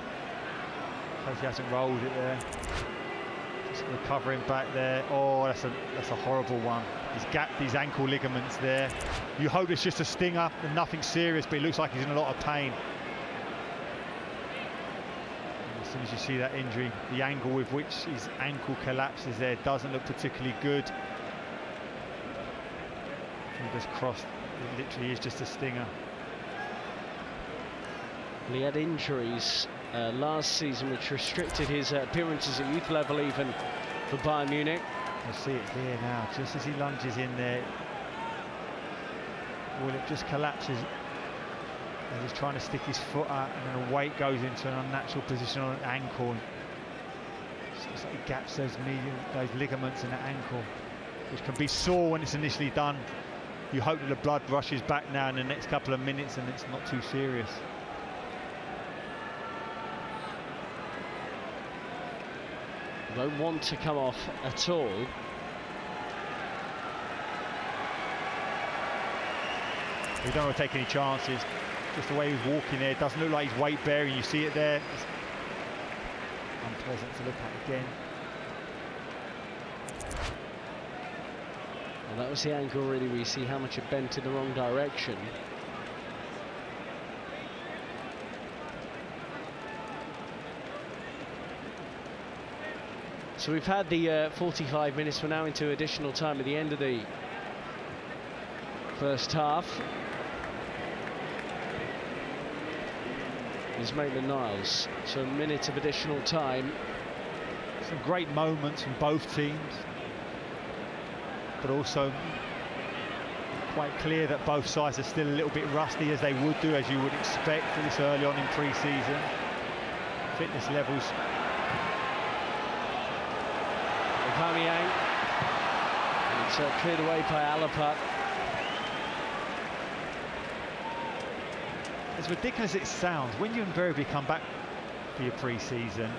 Hope he hasn't rolled it there. Just recovering back there. Oh, that's a horrible one. He's gapped his ankle ligaments there. You hope it's just a stinger and nothing serious, but it looks like he's in a lot of pain. And as soon as you see that injury, the angle with which his ankle collapses there doesn't look particularly good. Fingers crossed, it literally is just a stinger. He had injuries last season which restricted his appearances at youth level even for Bayern Munich. You see it here now, just as he lunges in there. Well, it just collapses. And he's trying to stick his foot out, and then the weight goes into an unnatural position on an ankle. It's just like he gaps those ligaments in the ankle, which can be sore when it's initially done. You hope that the blood rushes back now in the next couple of minutes and it's not too serious. Don't want to come off at all. We don't want to take any chances. Just the way he's walking there, it doesn't look like he's weight bearing. You see it there. It's unpleasant to look at again. Well, that was the angle really where you see how much it bent in the wrong direction. So we've had the 45 minutes, we're now into additional time at the end of the first half. Is Maitland-Niles, so a minute of additional time. Some great moments from both teams, but also quite clear that both sides are still a little bit rusty, as they would do, as you would expect this early on in pre-season. Fitness levels. Aubameyang, and it's cleared away by Alapa. As ridiculous as it sounds, when you invariably come back for your pre-season,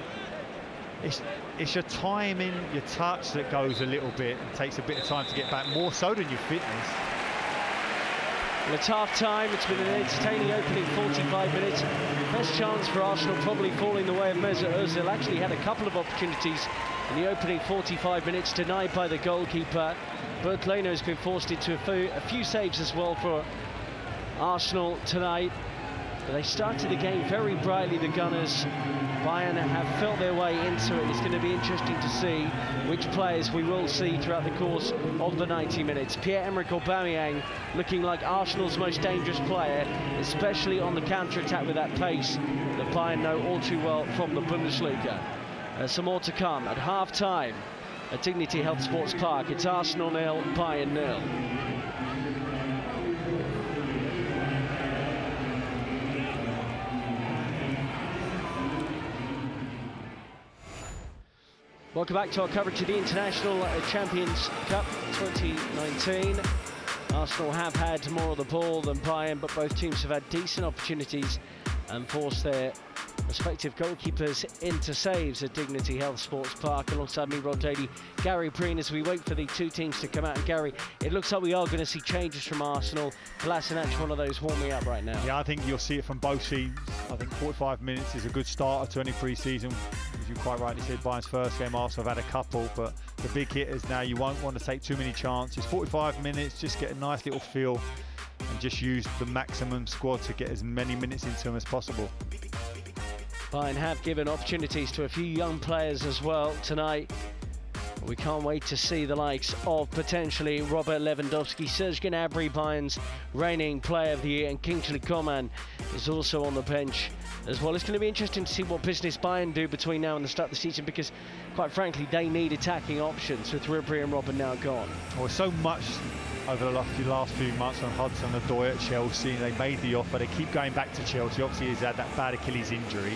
it's your timing, your touch that goes a little bit and takes a bit of time to get back, more so than your fitness. Well, it's half-time. It's been an entertaining opening 45 minutes. Best chance for Arsenal probably falling the way of Mesut Ozil. Actually had a couple of opportunities in the opening 45 minutes, denied by the goalkeeper. Bert Leno has been forced into a few saves as well for Arsenal tonight. But they started the game very brightly, the Gunners. Bayern have felt their way into it. It's going to be interesting to see which players we will see throughout the course of the 90 minutes. Pierre-Emerick Aubameyang looking like Arsenal's most dangerous player, especially on the counter-attack with that pace that Bayern know all too well from the Bundesliga. Some more to come at half-time at Dignity Health Sports Park. It's Arsenal 0, Bayern 0. Welcome back to our coverage of the International Champions Cup 2019. Arsenal have had more of the ball than Bayern, but both teams have had decent opportunities and forced their respective goalkeepers into saves at Dignity Health Sports Park. Alongside me, Rob Daly, Gary Breen, as we wait for the two teams to come out. And Gary, it looks like we are going to see changes from Arsenal. Kolasinac, one of those warming up right now. Yeah, I think you'll see it from both teams. I think 45 minutes is a good starter to any pre-season. As you quite rightly said, Bayern's first game, Arsenal have had a couple, but the big hitters now, you won't want to take too many chances. 45 minutes, just get a nice little feel and just use the maximum squad to get as many minutes into them as possible. Bayern have given opportunities to a few young players as well tonight. We can't wait to see the likes of potentially Robert Lewandowski, Serge Gnabry, Bayern's reigning player of the year, and Kingsley Coman is also on the bench as well. It's going to be interesting to see what business Bayern do between now and the start of the season, because quite frankly they need attacking options with Ribery and Robben now gone. Well, so much over the last few months on Hudson-Odoi at Chelsea. They made the offer, they keep going back to Chelsea. Obviously he's had that bad Achilles injury,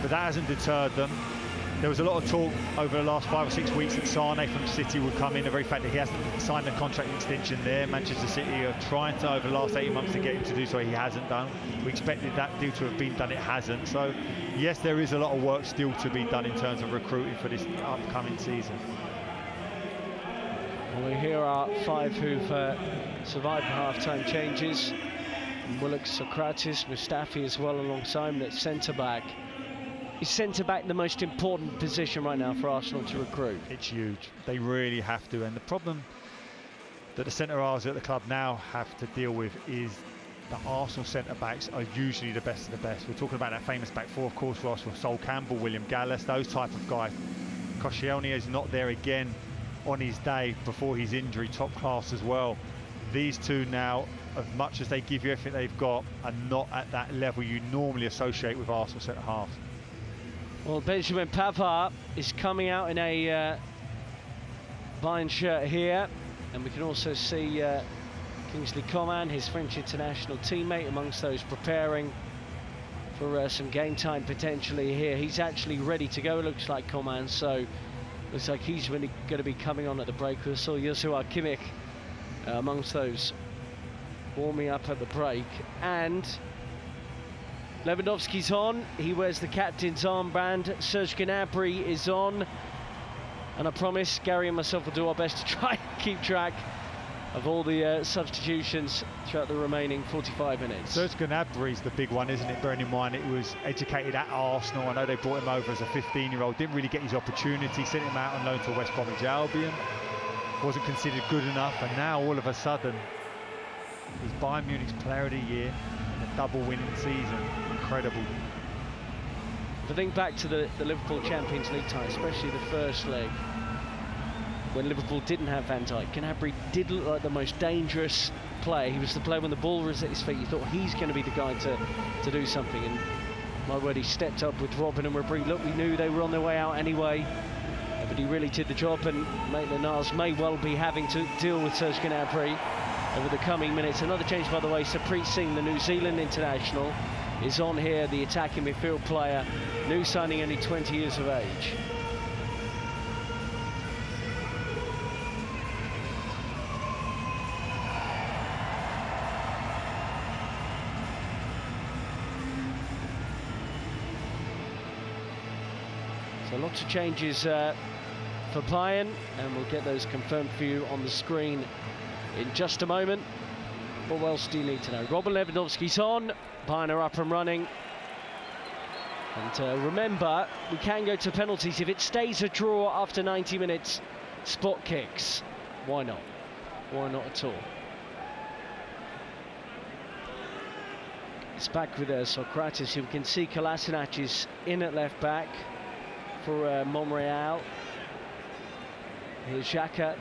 but that hasn't deterred them. There was a lot of talk over the last 5 or 6 weeks that Sane from City would come in. The very fact that he hasn't signed a contract extension there. Manchester City are trying to, over the last 18 months, to get him to do so. He hasn't done. We expected that due to have been done. It hasn't. So, yes, there is a lot of work still to be done in terms of recruiting for this upcoming season. Well, here are 5 who've survived the half-time changes. Willock, Socrates, Mustafi as well alongside him at centre-back. Is centre-back the most important position right now for Arsenal to recruit? It's huge. They really have to. And the problem that the centre-halves at the club now have to deal with is the Arsenal centre-backs are usually the best of the best. We're talking about that famous back four, of course, Ross, with Sol Campbell, William Gallas, those type of guys. Koscielny is not there again on his day before his injury, top class as well. These two now, as much as they give you everything they've got, are not at that level you normally associate with Arsenal centre-halves. Well, Benjamin Pavard is coming out in a Bayern shirt here, and we can also see Kingsley Coman, his French international teammate, amongst those preparing for some game time potentially here. He's actually ready to go, it looks like, Coman, so looks like he's really going to be coming on at the break. We saw Joshua Kimmich amongst those warming up at the break, and Lewandowski's on. He wears the captain's armband. Serge Gnabry is on, and I promise Gary and myself will do our best to try and keep track of all the substitutions throughout the remaining 45 minutes. Serge Gnabry's the big one, isn't it? Bearing in mind he was educated at Arsenal. I know they brought him over as a 15-year-old, didn't really get his opportunity, sent him out on loan to West Bromwich Albion, wasn't considered good enough, and now all of a sudden he's Bayern Munich's Player of the Year in a double-winning season. Incredible. If I think back to the Liverpool Champions League tie, especially the first leg, when Liverpool didn't have Van Dijk, Gnabry did look like the most dangerous player. He was the player when the ball was at his feet. You thought he's going to be the guy to do something, and my word, he stepped up with Robin and Ribery. Look, we knew they were on their way out anyway, but he really did the job, and Maitland-Niles may well be having to deal with Serge Gnabry over the coming minutes. Another change, by the way, Sapreet Singh, the New Zealand international, is on here, the attacking midfield player, new signing, only 20 years of age. So lots of changes for Bayern, and we'll get those confirmed for you on the screen in just a moment. But what else do you need to know? Robert Lewandowski's on, Bayern are up and running. And remember, we can go to penalties. If it stays a draw after 90 minutes, spot kicks. Why not? Why not at all? It's back with Socrates. You can see Kolasinac is in at left back for Monreal. Here's Xhaka.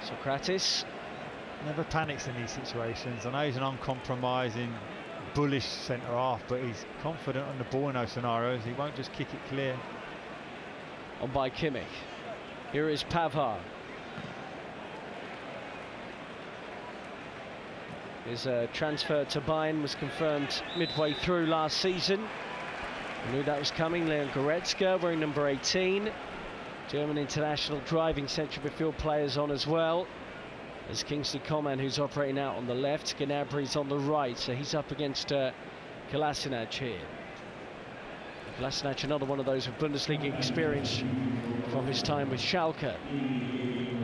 Socrates. Never panics in these situations. I know he's an uncompromising, bullish centre-half, but he's confident on the ball in those scenarios. He won't just kick it clear. On by Kimmich. Here is Pavard. His transfer to Bayern was confirmed midway through last season. I knew that was coming. Leon Goretzka wearing number 18. German international driving central midfield players on as well. There's Kingsley Coman, who's operating out on the left. Gnabry's on the right, so he's up against Kolasinac here. Kolasinac, another one of those with Bundesliga experience from his time with Schalke.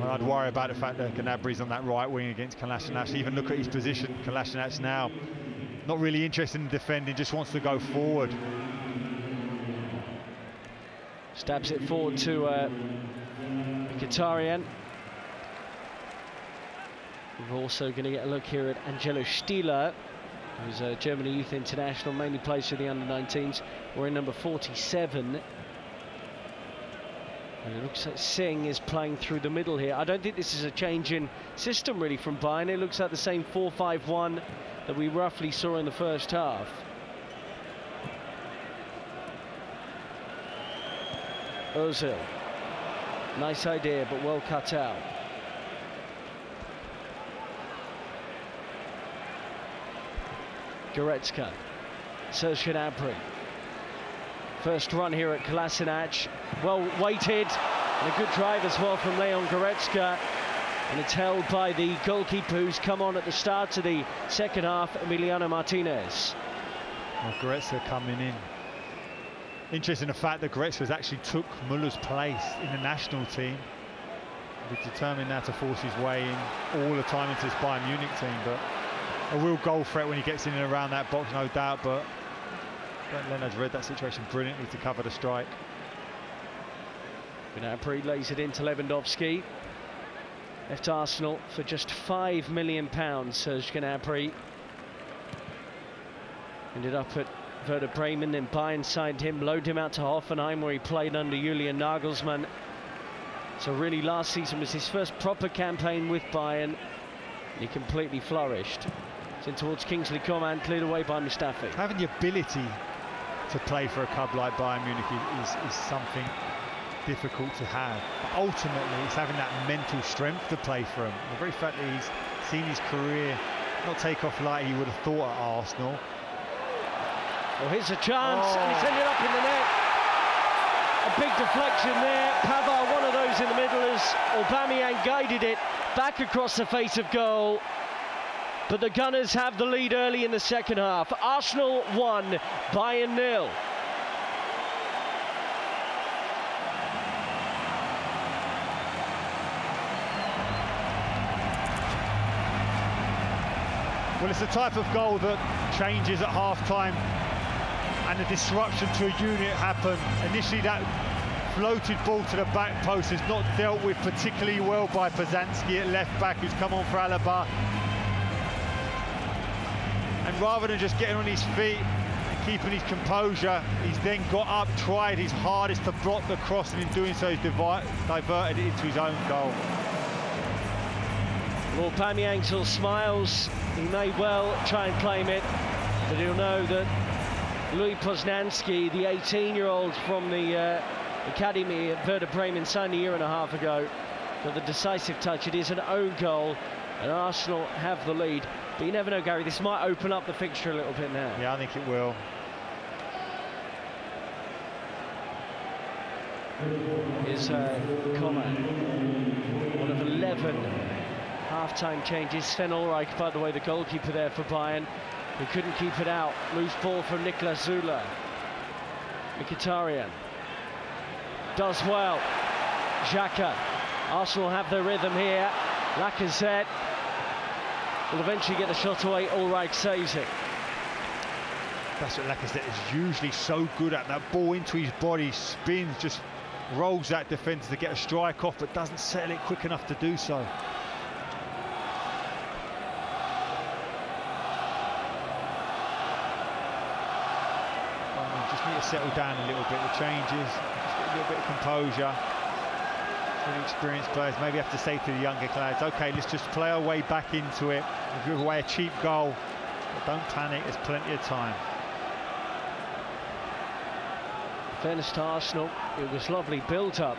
Well, I'd worry about the fact that Gnabry's on that right wing against Kolasinac. Even look at his position. Kolasinac now not really interested in defending, just wants to go forward. Stabs it forward to Mkhitaryan. We're also going to get a look here at Angelo Stieler, who's a Germany youth international, mainly plays for the under-19s. We're in number 47. And it looks like Singh is playing through the middle here. I don't think this is a change in system really from Bayern. It looks like the same 4-5-1 that we roughly saw in the first half. Ozil. Nice idea, but well cut out. Goretzka. Serge Gnabry. First run here at Kolasinac. Well weighted, and a good drive as well from Leon Goretzka. And it's held by the goalkeeper who's come on at the start of the second half, Emiliano Martinez. Well, Goretzka coming in. Interesting the fact that Goretzka actually took Muller's place in the national team. He's determined now to force his way in all the time into this Bayern Munich team, but a real goal threat when he gets in and around that box, no doubt, but Leonard's read that situation brilliantly to cover the strike. Gnabry lays it into Lewandowski. Left Arsenal for just £5 million, Serge Gnabry. Ended up at Werder Bremen, then Bayern signed him, loaned him out to Hoffenheim, where he played under Julian Nagelsmann. So really last season was his first proper campaign with Bayern, and he completely flourished. It's in towards Kingsley Coman, cleared away by Mustafi. Having the ability to play for a club like Bayern Munich is something difficult to have. But ultimately, it's having that mental strength to play for him. The very fact that he's seen his career not take off like he would have thought at Arsenal. Well, here's a chance, and it's ended up in the net. A big deflection there. Pavard, one of those in the middle, as Aubameyang guided it back across the face of goal. But the Gunners have the lead early in the second half. Arsenal 1, Bayern 0. Well, it's the type of goal that changes at half-time, and the disruption to a unit happened. Initially, that floated ball to the back post is not dealt with particularly well by Pazanski at left back, who's come on for Alaba. And rather than just getting on his feet and keeping his composure, he's then got up, tried his hardest to block the cross, and in doing so, he's diverted it into his own goal. Well, Aubameyang still smiles. He may well try and claim it, but he'll know that Louis Poznanski, the 18-year-old from the academy at Werder Bremen, signed a year and a half ago, got the decisive touch. It is an own goal, and Arsenal have the lead. But you never know, Gary, this might open up the fixture a little bit now. Yeah, I think it will. Is Coman, one of 11 half-time changes. Sven Ulreich, by the way, the goalkeeper there for Bayern, who couldn't keep it out. Loose ball from Niklas Zula. Mkhitaryan does well. Xhaka. Arsenal have their rhythm here. Lacazette will eventually get the shot away. Ulreich saves it. That's what Lacazette is usually so good at. That ball into his body, spins, just rolls that defender to get a strike off, but doesn't settle it quick enough to do so. Just need to settle down a little bit. The changes, just get a little bit of composure. Really experienced players maybe have to say to the younger lads, okay, let's just play our way back into it. We'll give away a cheap goal, but don't panic, there's plenty of time. In fairness to Arsenal, it was lovely build-up,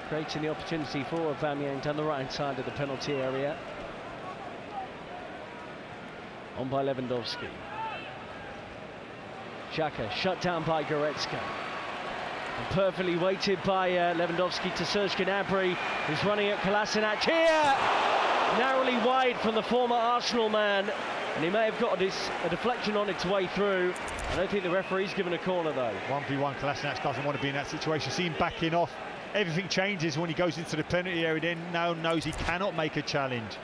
creating the opportunity for Aubameyang down the right-hand side of the penalty area. On by Lewandowski. Xhaka shut down by Goretzka. And perfectly weighted by Lewandowski to Serge Gnabry, who's running at Kolasinac here! Narrowly wide from the former Arsenal man, and he may have got a deflection on its way through. I don't think the referee's given a corner though. 1v1, Kolasinac doesn't want to be in that situation. See him backing off. Everything changes when he goes into the penalty area, then now knows he cannot make a challenge.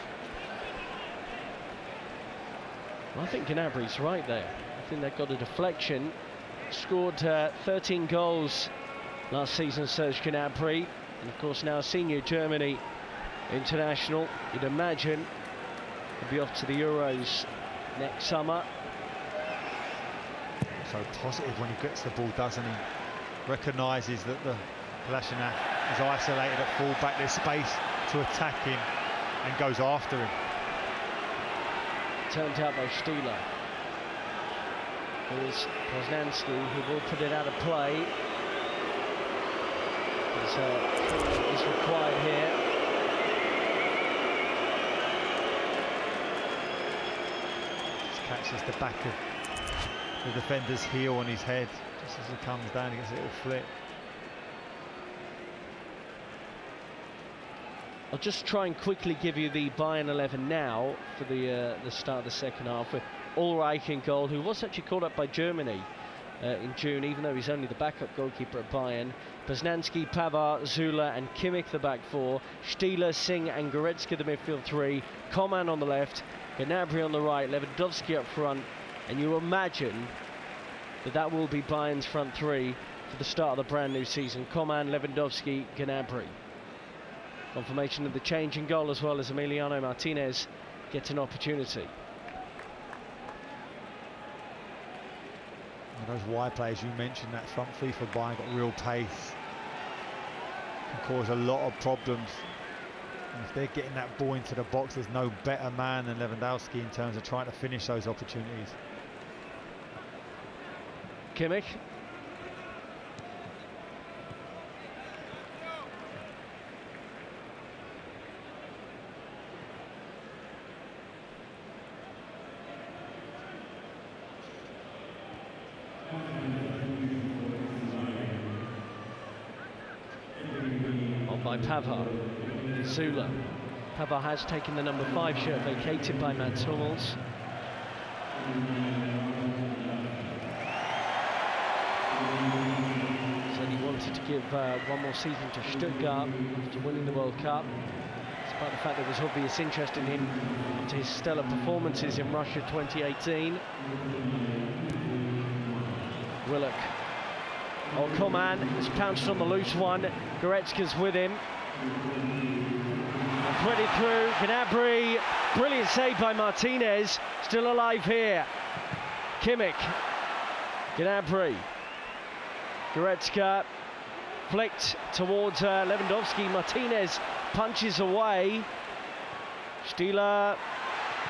Well, I think Gnabry's right there. I think they've got a deflection. Scored 13 goals last season, Serge Gnabry, and of course now a senior Germany international. You'd imagine he'll be off to the Euros next summer. So positive when he gets the ball, doesn't he? Recognises that the Kolasinac is isolated at full-back, there's space to attack him, and goes after him. Turned out by Stieler. Here's Poznanski, who will put it out of play. Is required here. Just catches the back of the defender's heel on his head just as he comes down. He gets a little flip. I'll just try and quickly give you the Bayern 11 now for the start of the second half, with Ulreich in goal, who was actually called up by Germany in June, even though he's only the backup goalkeeper at Bayern. Poznanski, Pavard, Zula and Kimmich the back four. Stieler, Singh and Goretzka the midfield three. Coman on the left, Gnabry on the right, Lewandowski up front. And you imagine that will be Bayern's front three for the start of the brand new season. Coman, Lewandowski, Gnabry. Confirmation of the change in goal, as well as Emiliano Martinez gets an opportunity. And those wide players you mentioned, that front three for Bayern got real pace. Can cause a lot of problems. And if they're getting that ball into the box, there's no better man than Lewandowski in terms of trying to finish those opportunities. Kimmich. On by Pavard. Zula. Pavard has taken the number 5 shirt, vacated by Mats Hummels. Said he wanted to give one more season to Stuttgart after winning the World Cup, despite the fact there was obvious interest in him after his stellar performances in Russia 2018. Willock. Oh, Coman has pounced on the loose one. Goretzka's with him. And threaded through. Gnabry. Brilliant save by Martinez. Still alive here. Kimmich. Gnabry. Goretzka. Flicked towards Lewandowski. Martinez punches away. Stieler.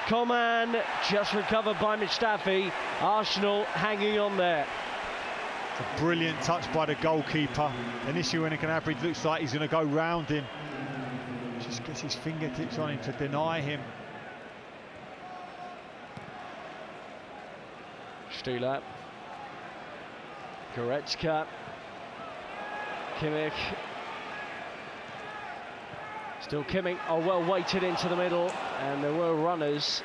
Coman. Just recovered by Mustafi. Arsenal hanging on there. It's a brilliant touch by the goalkeeper. Initially when Gnabry looks like he's going to go round him, just gets his fingertips on him to deny him. Stieler. Goretzka. Kimmich. Still Kimmich. Oh, well weighted into the middle, and there were runners.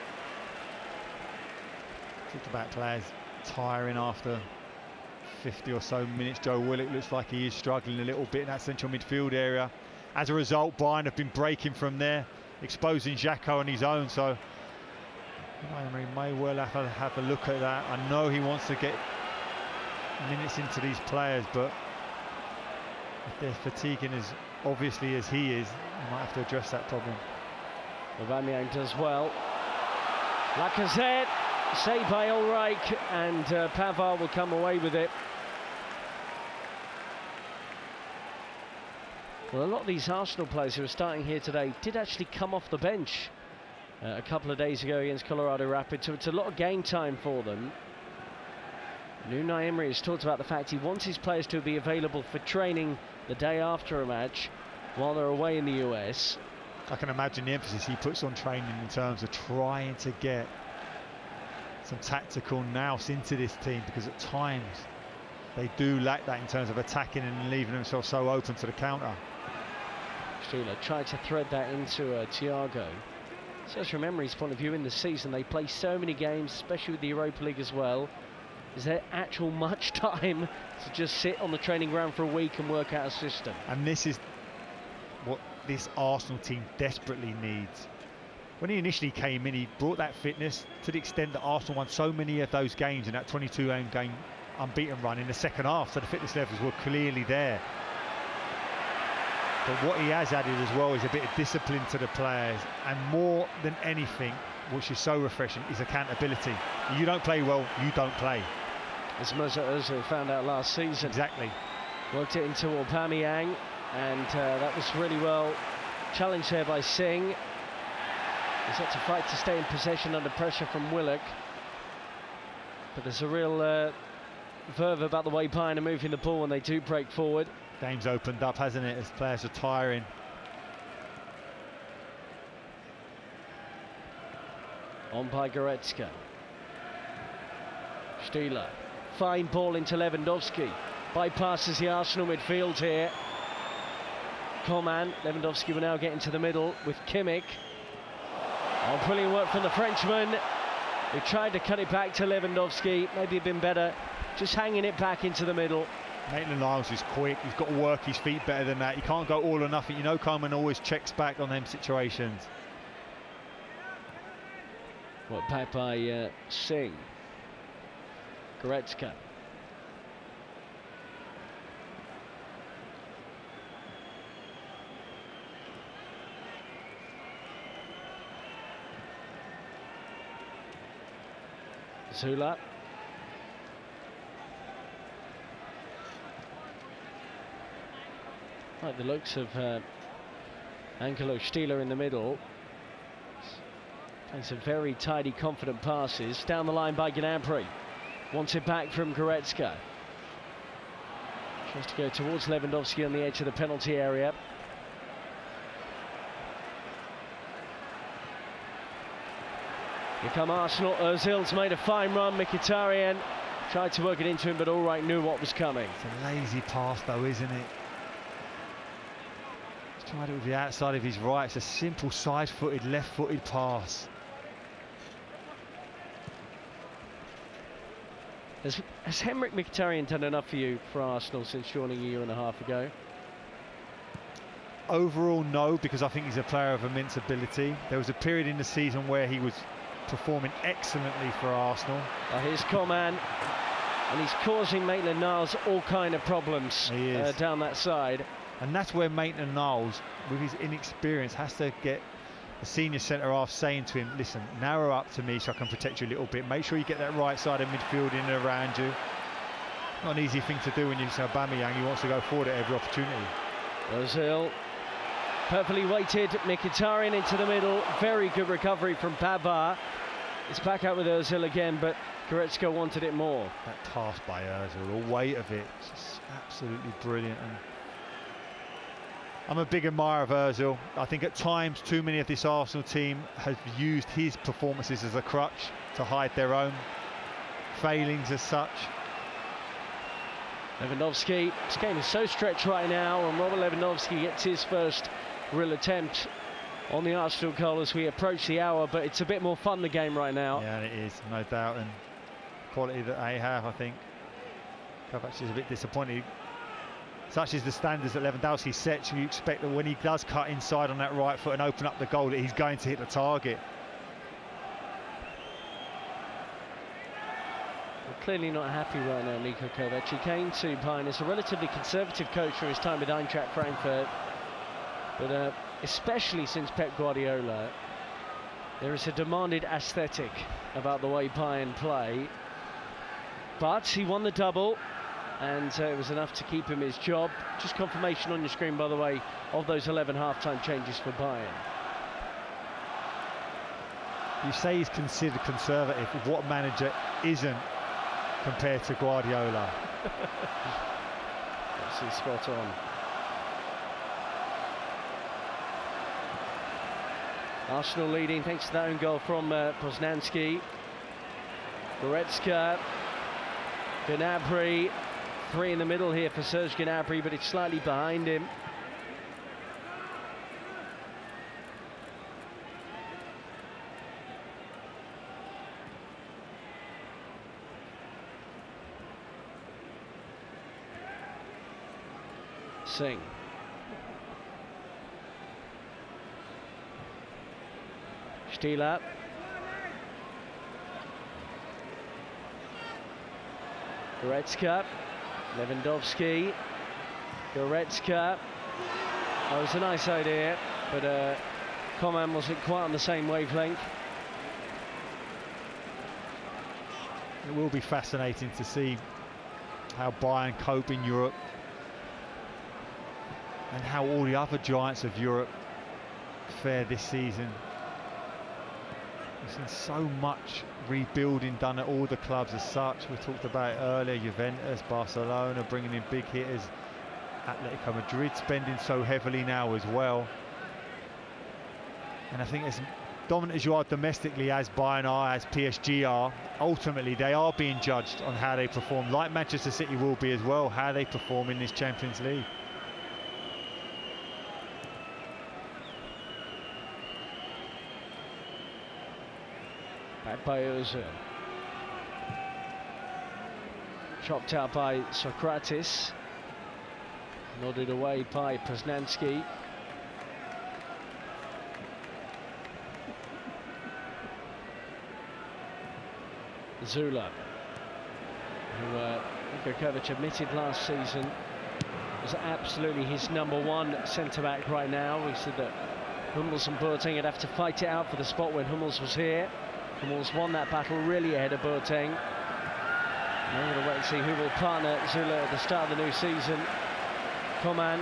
Talk about players tiring after 50 or so minutes. Joe Willock looks like he is struggling a little bit in that central midfield area. As a result, Bayern have been breaking from there, exposing Xhaka on his own, so Emery may well have a look at that. I know he wants to get minutes into these players, but if they're fatiguing as obviously as he is, he might have to address that problem. Aubameyang does well. Lacazette, saved by Ulreich, and Pavard will come away with it. Well, a lot of these Arsenal players who are starting here today did actually come off the bench a couple of days ago against Colorado Rapids, so it's a lot of game time for them. Unai Emery has talked about the fact he wants his players to be available for training the day after a match while they're away in the US. I can imagine the emphasis he puts on training in terms of trying to get some tactical nous into this team, because at times they do lack that in terms of attacking and leaving themselves so open to the counter. Stieler tried to thread that into Thiago. So from Emery's point of view, in the season they play so many games, especially with the Europa League as well. Is there actual much time to just sit on the training ground for a week and work out a system? And this is what this Arsenal team desperately needs. When he initially came in, he brought that fitness to the extent that Arsenal won so many of those games in that 22-game unbeaten run in the second half, so the fitness levels were clearly there. But what he has added as well is a bit of discipline to the players, and more than anything, which is so refreshing, is accountability. You don't play well, you don't play. As Ozil found out last season. Exactly. Worked it into Aubameyang, and that was really well challenged there by Singh. He's had to fight to stay in possession under pressure from Willock. But there's a real verve about the way Bayern are moving the ball when they do break forward. Game's opened up, hasn't it, as players are tiring. On by Goretzka. Stieler. Fine ball into Lewandowski. Bypasses the Arsenal midfield here. Coman. Lewandowski will now get into the middle with Kimmich. Oh, brilliant work from the Frenchman. He tried to cut it back to Lewandowski. Maybe it'd been better just hanging it back into the middle. Maitland-Niles is quick. He's got to work his feet better than that. He can't go all or nothing. You know, Coman always checks back on them situations. Well, back by Singh. Goretzka. Zula. Like the looks of Angelo Stieler in the middle. Playing some very tidy, confident passes. Down the line by Gnabry. Wants it back from Goretzka. Tries to go towards Lewandowski on the edge of the penalty area. Here come Arsenal. Ozil's made a fine run. Mkhitaryan tried to work it into him, but all right, knew what was coming. It's a lazy pass though, isn't it? He's tried it with the outside of his right. It's a simple side-footed, left-footed pass. Has Henrik Mkhitaryan done enough for you for Arsenal since joining a year and a half ago? Overall, no, because I think he's a player of immense ability. There was a period in the season where he was performing excellently for Arsenal. Here's Coman, and he's causing Maitland-Niles all kind of problems down that side. And that's where Maitland-Niles, with his inexperience, has to get the senior centre-half saying to him, listen, narrow up to me so I can protect you a little bit. Make sure you get that right side of midfield in and around you. Not an easy thing to do when you say Aubameyang, he wants to go forward at every opportunity. Ozil, perfectly weighted, Mkhitaryan into the middle. Very good recovery from Pavard. It's back out with Ozil again, but Goretzka wanted it more. That pass by Ozil, the weight of it, just absolutely brilliant. And I'm a big admirer of Ozil. I think at times too many of this Arsenal team have used his performances as a crutch to hide their own failings as such. Lewandowski, this game is so stretched right now, and Robert Lewandowski gets his first real attempt on the Arsenal goal as we approach the hour, but it's a bit more fun, the game right now. Yeah, it is, no doubt, and quality that they have, I think. Kovac is a bit disappointed. Such is the standards that Lewandowski sets, you expect that when he does cut inside on that right foot and open up the goal, that he's going to hit the target. Well, clearly not happy right now, Niko Kovac. He came to Bayern as a relatively conservative coach for his time with Eintracht Frankfurt, but especially since Pep Guardiola, there is a demanded aesthetic about the way Bayern play. But he won the double, and it was enough to keep him his job. Just confirmation on your screen, by the way, of those 11 half-time changes for Bayern. You say he's considered conservative. What manager isn't compared to Guardiola? Absolutely spot on. Arsenal leading thanks to that own goal from Poznanski. Goretzka, Gnabry. Three in the middle here for Serge Gnabry, but it's slightly behind him. Singh. Stieler. Goretzka. Lewandowski. Goretzka. That was a nice idea, but Coman wasn't quite on the same wavelength. It will be fascinating to see how Bayern cope in Europe and how all the other giants of Europe fare this season. We've seen so much rebuilding done at all the clubs as such. We talked about it earlier, Juventus, Barcelona bringing in big hitters, Atletico Madrid spending so heavily now as well. And I think as dominant as you are domestically, as Bayern are, as PSG are, ultimately they are being judged on how they perform, like Manchester City will be as well, how they perform in this Champions League. Back by Ozil. Chopped out by Socrates. Nodded away by Poznanski. Zula, who Niko Kovac admitted last season was absolutely his #1 centre-back right now. He said that Hummels and Boateng would have to fight it out for the spot when Hummels was here. Hummels won that battle really ahead of Boateng. I'm going to wait and see who will partner Zula at the start of the new season. Coman.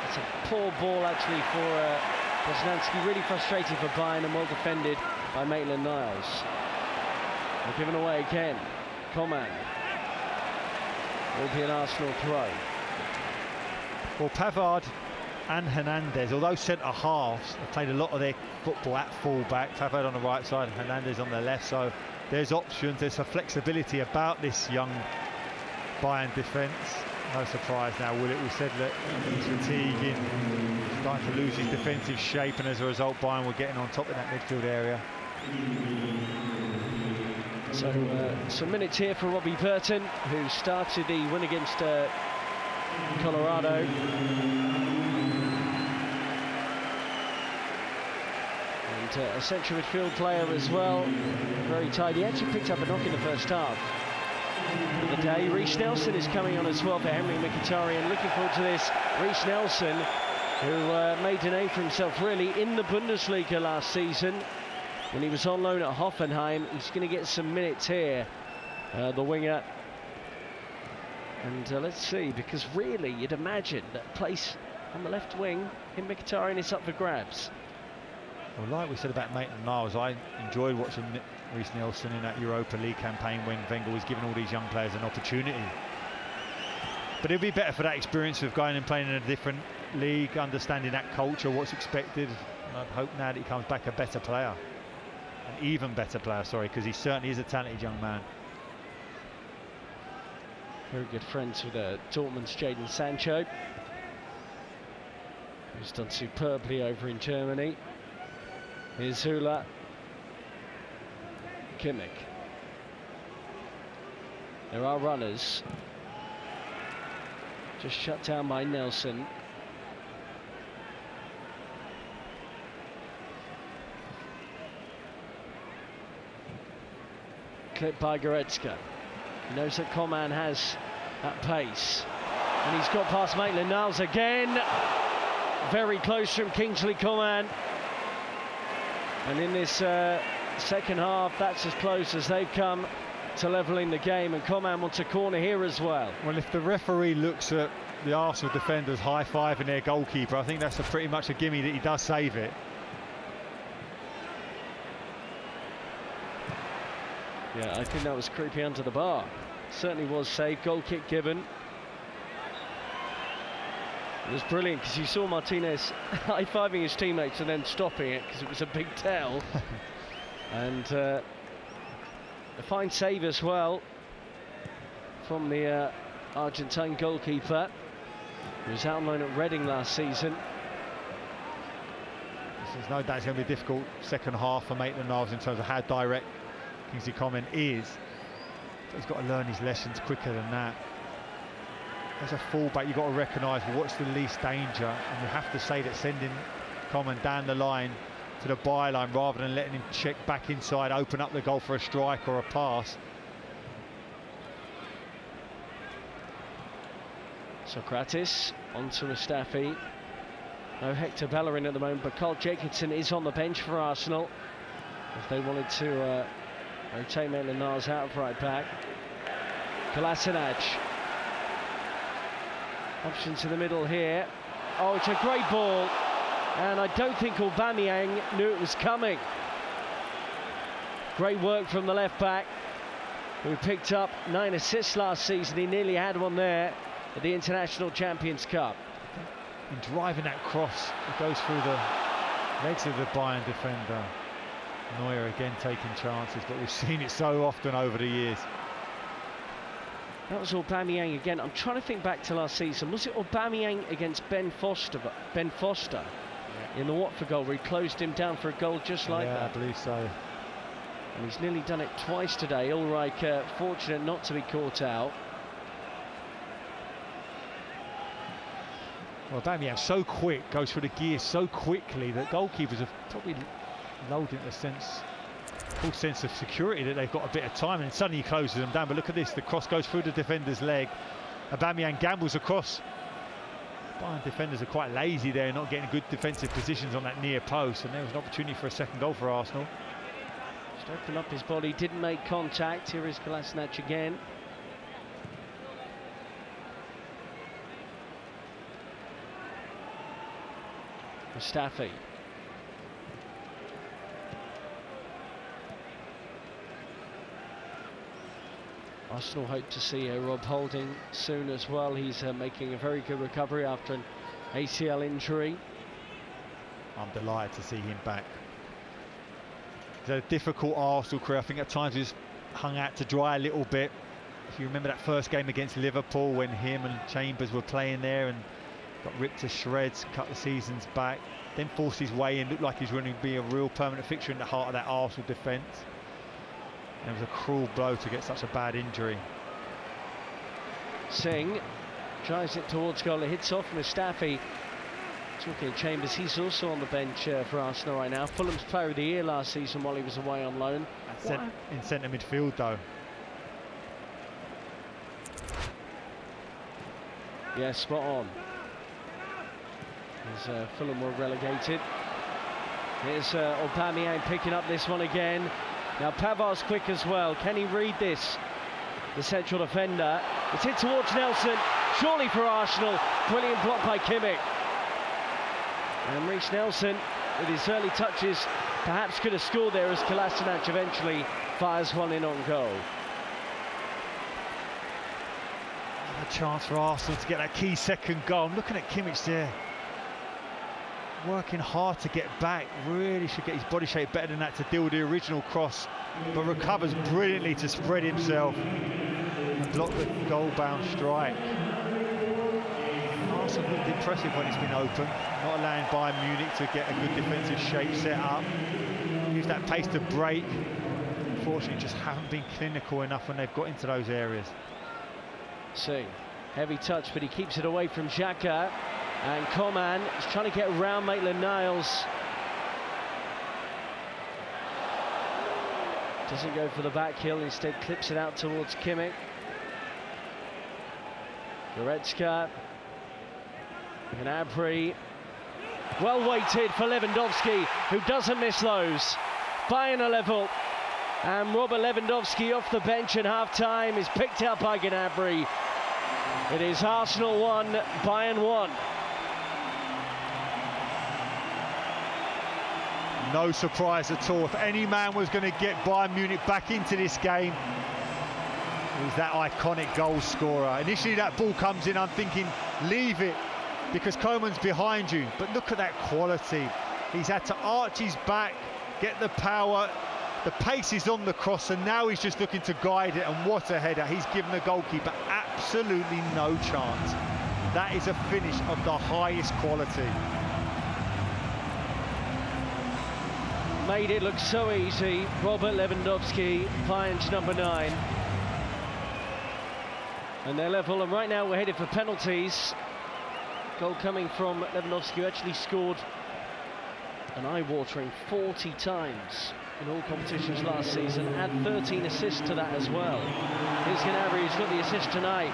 It's a poor ball actually for Poznanski, really frustrating for Bayern and well defended by Maitland-Niles. They're given away again. Coman. Will be an Arsenal throw. Well, Pavard and Hernandez, although centre-halves, have played a lot of their football at full-back. Pavard on the right side, Hernandez on the left, so there's options, there's a flexibility about this young Bayern defence. No surprise now, will it? We said that he's fatiguing, he's starting to lose his defensive shape, and as a result, Bayern were getting on top of that midfield area. So, some minutes here for Robbie Burton, who started the win against Colorado. And a central midfield player as well, very tight. He actually picked up a knock in the first half of the day. Reiss Nelson is coming on as well for Henry Mkhitaryan. Looking forward to this. Reiss Nelson, who made a name for himself really in the Bundesliga last season when he was on loan at Hoffenheim. He's going to get some minutes here, the winger. And let's see, because really you'd imagine that place on the left wing in Mkhitaryan is up for grabs. Well, like we said about Maitland-Niles, I enjoyed watching Reiss Nelson in that Europa League campaign when Wenger was giving all these young players an opportunity. But it'll be better for that experience of going and playing in a different league, understanding that culture, what's expected. And I'd hope now that he comes back a better player. An even better player, sorry, because he certainly is a talented young man. Very good friends with Dortmund's Jadon Sancho, who's done superbly over in Germany. Here's Zula. Kimmich. There are runners. Just shut down by Nelson. Clipped by Goretzka. He knows that Coman has that pace. And he's got past Maitland-Niles again. Very close from Kingsley Coman. And in this second half, that's as close as they've come to levelling the game. And Coman wants a corner here as well. Well, if the referee looks at the Arsenal defenders high-fiving their goalkeeper, I think that's pretty much a gimme that he does save it. Yeah, I think that was creepy under the bar. Certainly was saved. Goal kick given. It was brilliant because you saw Martinez high-fiving his teammates and then stopping it because it was a big tell. And a fine save as well from the Argentine goalkeeper, who was out on loan at Reading last season. There's no doubt it's going to be a difficult second half for Maitland-Niles in terms of how direct Kingsley Coman is. But he's got to learn his lessons quicker than that. As a fullback, you've got to recognise what's the least danger, and you have to say that sending Coman down the line to the byline rather than letting him check back inside, open up the goal for a strike or a pass. Socrates onto Mustafi. No Hector Bellerin at the moment, but Carl Jacobson is on the bench for Arsenal if they wanted to rotate Maitland-Niles out of right back. Kolasinac. Options in the middle here. Oh, it's a great ball, and I don't think Aubameyang knew it was coming. Great work from the left back, who picked up 9 assists last season. He nearly had one there at the International Champions Cup. In driving that cross, it goes through the legs of the Bayern defender. Neuer again taking chances, but we've seen it so often over the years. That was Aubameyang again. I'm trying to think back to last season. Was it Aubameyang against Ben Foster in the Watford goal, where he closed him down for a goal just like that? I believe so. And he's nearly done it twice today. Ulreich fortunate not to be caught out. Well, Aubameyang so quick, goes through the gears so quickly that goalkeepers have probably lulled into full sense of security that they've got a bit of time, and suddenly he closes them down. But look at this, the cross goes through the defender's leg. Aubameyang gambles across. Bayern defenders are quite lazy there, not getting good defensive positions on that near post, and there was an opportunity for a second goal for Arsenal. Just opened up his body, didn't make contact. Here is Kolasinac again. Mustafi. Arsenal hope to see Rob Holding soon as well. He's making a very good recovery after an ACL injury. I'm delighted to see him back. He's had a difficult Arsenal career. I think at times he's hung out to dry a little bit. If you remember that first game against Liverpool when him and Chambers were playing there and got ripped to shreds a couple of seasons back, then forced his way in, looked like he's going to be a real permanent fixture in the heart of that Arsenal defence. And it was a cruel blow to get such a bad injury. Singh drives it towards goal, it hits off Mustafi. Talking of Chambers, he's also on the bench for Arsenal right now. Fulham's player of the year last season while he was away on loan. In centre midfield though. Yeah, spot on. As Fulham were relegated. Here's Aubameyang picking up this one again. Now Pavar's quick as well. Can he read this? The central defender. It's hit towards Nelson. Surely for Arsenal. Brilliant block by Kimmich. And Reece Nelson, with his early touches, perhaps could have scored there as Kolasinac eventually fires one in on goal. A chance for Arsenal to get that key second goal. I'm looking at Kimmich there, working hard to get back. Really should get his body shape better than that to deal with the original cross, but recovers brilliantly to spread himself and block the goal-bound strike. Arsenal looked impressive when it's been open, not allowing Bayern Munich to get a good defensive shape set up. Use that pace to break. Unfortunately, just haven't been clinical enough when they've got into those areas. See, heavy touch, but he keeps it away from Xhaka. And Coman is trying to get around Maitland-Niles. Doesn't go for the back heel, instead clips it out towards Kimmich. Goretzka. Gnabry. Well weighted for Lewandowski, who doesn't miss those. Bayern are level. And Robert Lewandowski off the bench at half-time is picked out by Gnabry. It is Arsenal 1, Bayern 1. No surprise at all. If any man was going to get Bayern Munich back into this game, it was that iconic goal scorer. Initially that ball comes in, I'm thinking, leave it, because Coman's behind you. But look at that quality. He's had to arch his back, get the power. The pace is on the cross, and now he's just looking to guide it, and what a header. He's given the goalkeeper absolutely no chance. That is a finish of the highest quality. Made it look so easy. Robert Lewandowski, Bayern's number 9. And they're level, and right now we're headed for penalties. Goal coming from Lewandowski, who actually scored an eye-watering 40 times in all competitions last season, add 13 assists to that as well. Here's Gnabry, who's got the assist tonight.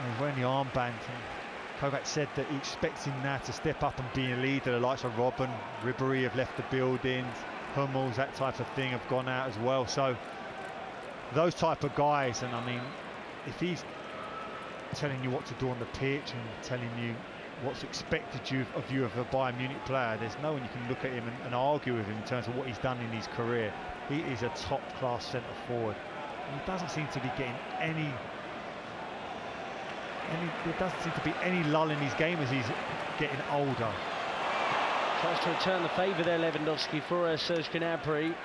He's wearing the armband. Kovac said that he expects him now to step up and be a leader. The likes of Robben, Ribéry have left the buildings, Hummels, that type of thing have gone out as well. So those type of guys, and I mean, if he's telling you what to do on the pitch and telling you what's expected of you of a Bayern Munich player, there's no one you can look at him and argue with him in terms of what he's done in his career. He is a top-class centre-forward. He doesn't seem to be getting there doesn't seem to be any lull in his game as he's getting older. Tries to return the favour there, Lewandowski, for Serge Gnabry.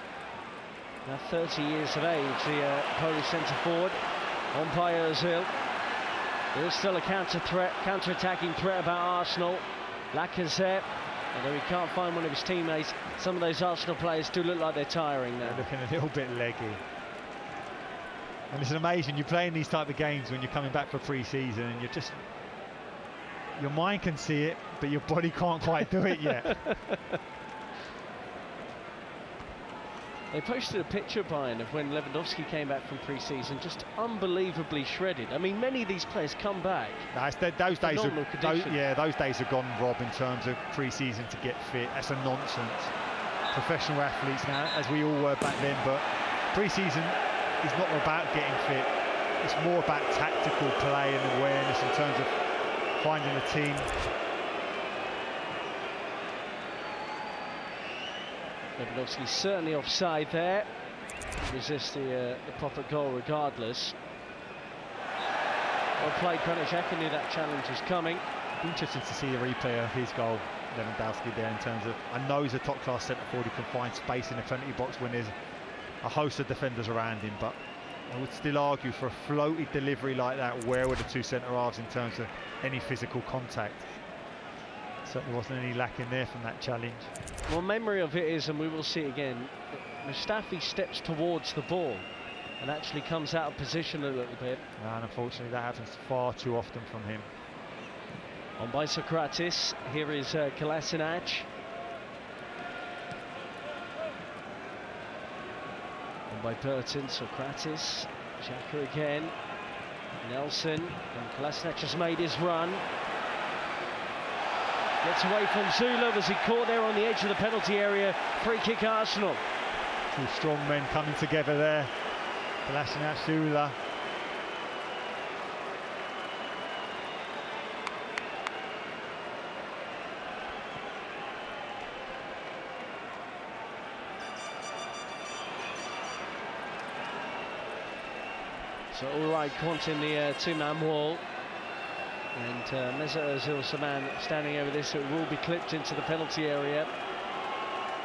Now 30 years of age, the Polish centre-forward. On by Ozil. There is still a counter-attacking threat about Arsenal. Lacazette, although he can't find one of his teammates, some of those Arsenal players do look like they're tiring now. They're looking a little bit leggy. And it's amazing, you're playing these type of games when you're coming back for pre-season and you're just... Your mind can see it, but your body can't quite do it yet. They posted a picture, Bayern, of when Lewandowski came back from pre-season, just unbelievably shredded. I mean, many of these players come back. Those days are gone, Rob, in terms of pre-season to get fit. That's a nonsense. Professional athletes now, as we all were back then, but pre-season is not about getting fit. It's more about tactical play and awareness in terms of finding a team. Lewandowski certainly offside there. Resist the proper goal regardless. Well played, Granit Xhaka knew that challenge was coming. Interesting to see the replay of his goal, Lewandowski, there, in terms of, I know he's a top-class centre-forward who can find space in the penalty box when there's a host of defenders around him, but I would still argue for a floaty delivery like that, where were the two centre-halves in terms of any physical contact? Certainly wasn't any lacking there from that challenge. Well, memory of it is, and we will see it again, Mustafi steps towards the ball and actually comes out of position a little bit. And unfortunately that happens far too often from him. On by Socrates, here is Kolasinac. On by Burton, Socrates, Xhaka again, Nelson, and Kolasinac has made his run. Gets away from Zula, was he caught there on the edge of the penalty area? Free kick Arsenal. Two strong men coming together there. Kolasinac, Zula. So all right, Quant in the two-man wall. And Mesut Ozil Saman standing over this, so it will be clipped into the penalty area.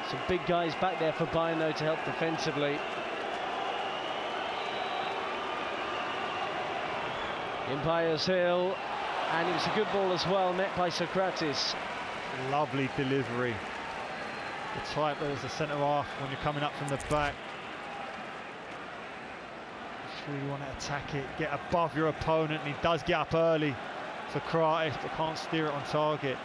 Some big guys back there for Bayern though to help defensively. In by Ozil, and it was a good ball as well, met by Socrates. Lovely delivery. The type that is a centre-half when you're coming up from the back. Just really want to attack it, get above your opponent, and he does get up early. Socrates, but can't steer it on target.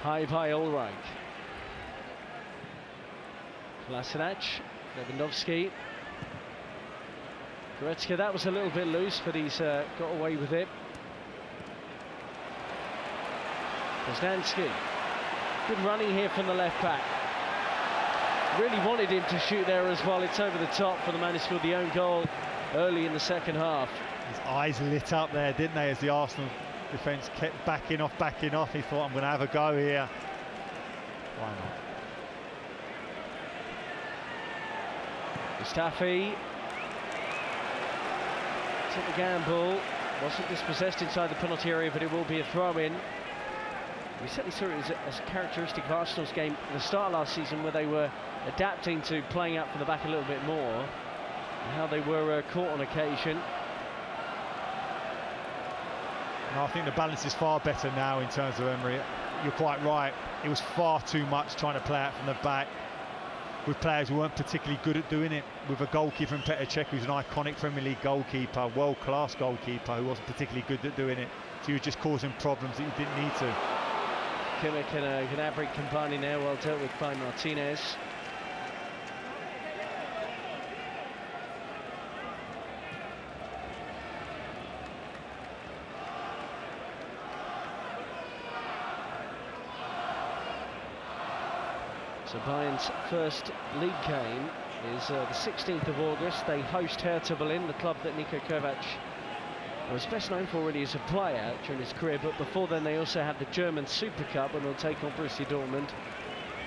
High by Ulreich. Kolasinac, Lewandowski. Goretzka, that was a little bit loose, but he's got away with it. Poznański. Good running here from the left back. Really wanted him to shoot there as well. It's over the top for the man who scored the own goal early in the second half. His eyes lit up there, didn't they, as the Arsenal defence kept backing off. He thought, I'm going to have a go here. Why not? Mustafi took the gamble. Wasn't dispossessed inside the penalty area, but it will be a throw-in. We certainly saw it as a characteristic of Arsenal's game at the start of last season, where they were adapting to playing out from the back a little bit more, and how they were caught on occasion. No, I think the balance is far better now in terms of Emery. You're quite right. It was far too much trying to play out from the back with players who weren't particularly good at doing it. With a goalkeeper in Petr Cech, who's an iconic Premier League goalkeeper, world-class goalkeeper, who wasn't particularly good at doing it. So you were just causing problems that you didn't need to. Kimmich and Gnabry combining there, well dealt with by Martinez. So Bayern's first league game is the 16th of August. They host Hertha Berlin, the club that Niko Kovac was best known for really as a player during his career, but before then they also have the German Super Cup when they'll take on Borussia Dortmund,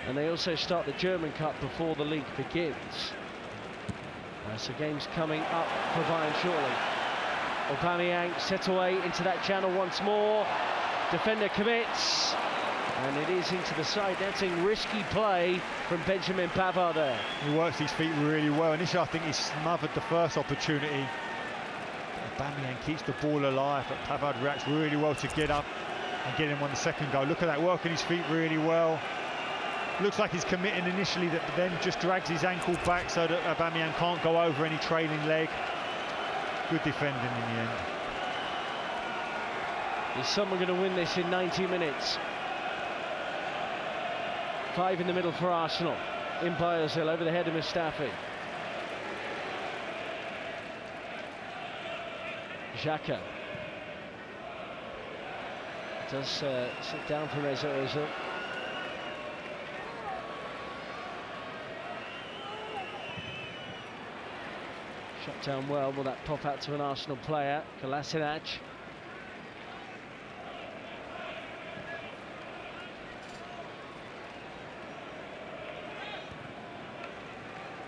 and they also start the German Cup before the league begins. So games coming up for Bayern shortly. Aubameyang set away into that channel once more. Defender commits, and it is into the side netting. Risky play from Benjamin Pavard there. He works his feet really well. Initially I think he smothered the first opportunity. Aubameyang keeps the ball alive, but Pavard reacts really well to get up and get him on the second goal. Look at that, working his feet really well. Looks like he's committing initially, that then just drags his ankle back so that Aubameyang can't go over any trailing leg. Good defending in the end. Is someone going to win this in 90 minutes? 5 in the middle for Arsenal. In by Ozil, over the head of Mustafi. Xhaka. Does sit down for Ozil. Shut down well. Will that pop out to an Arsenal player? Kolasinac.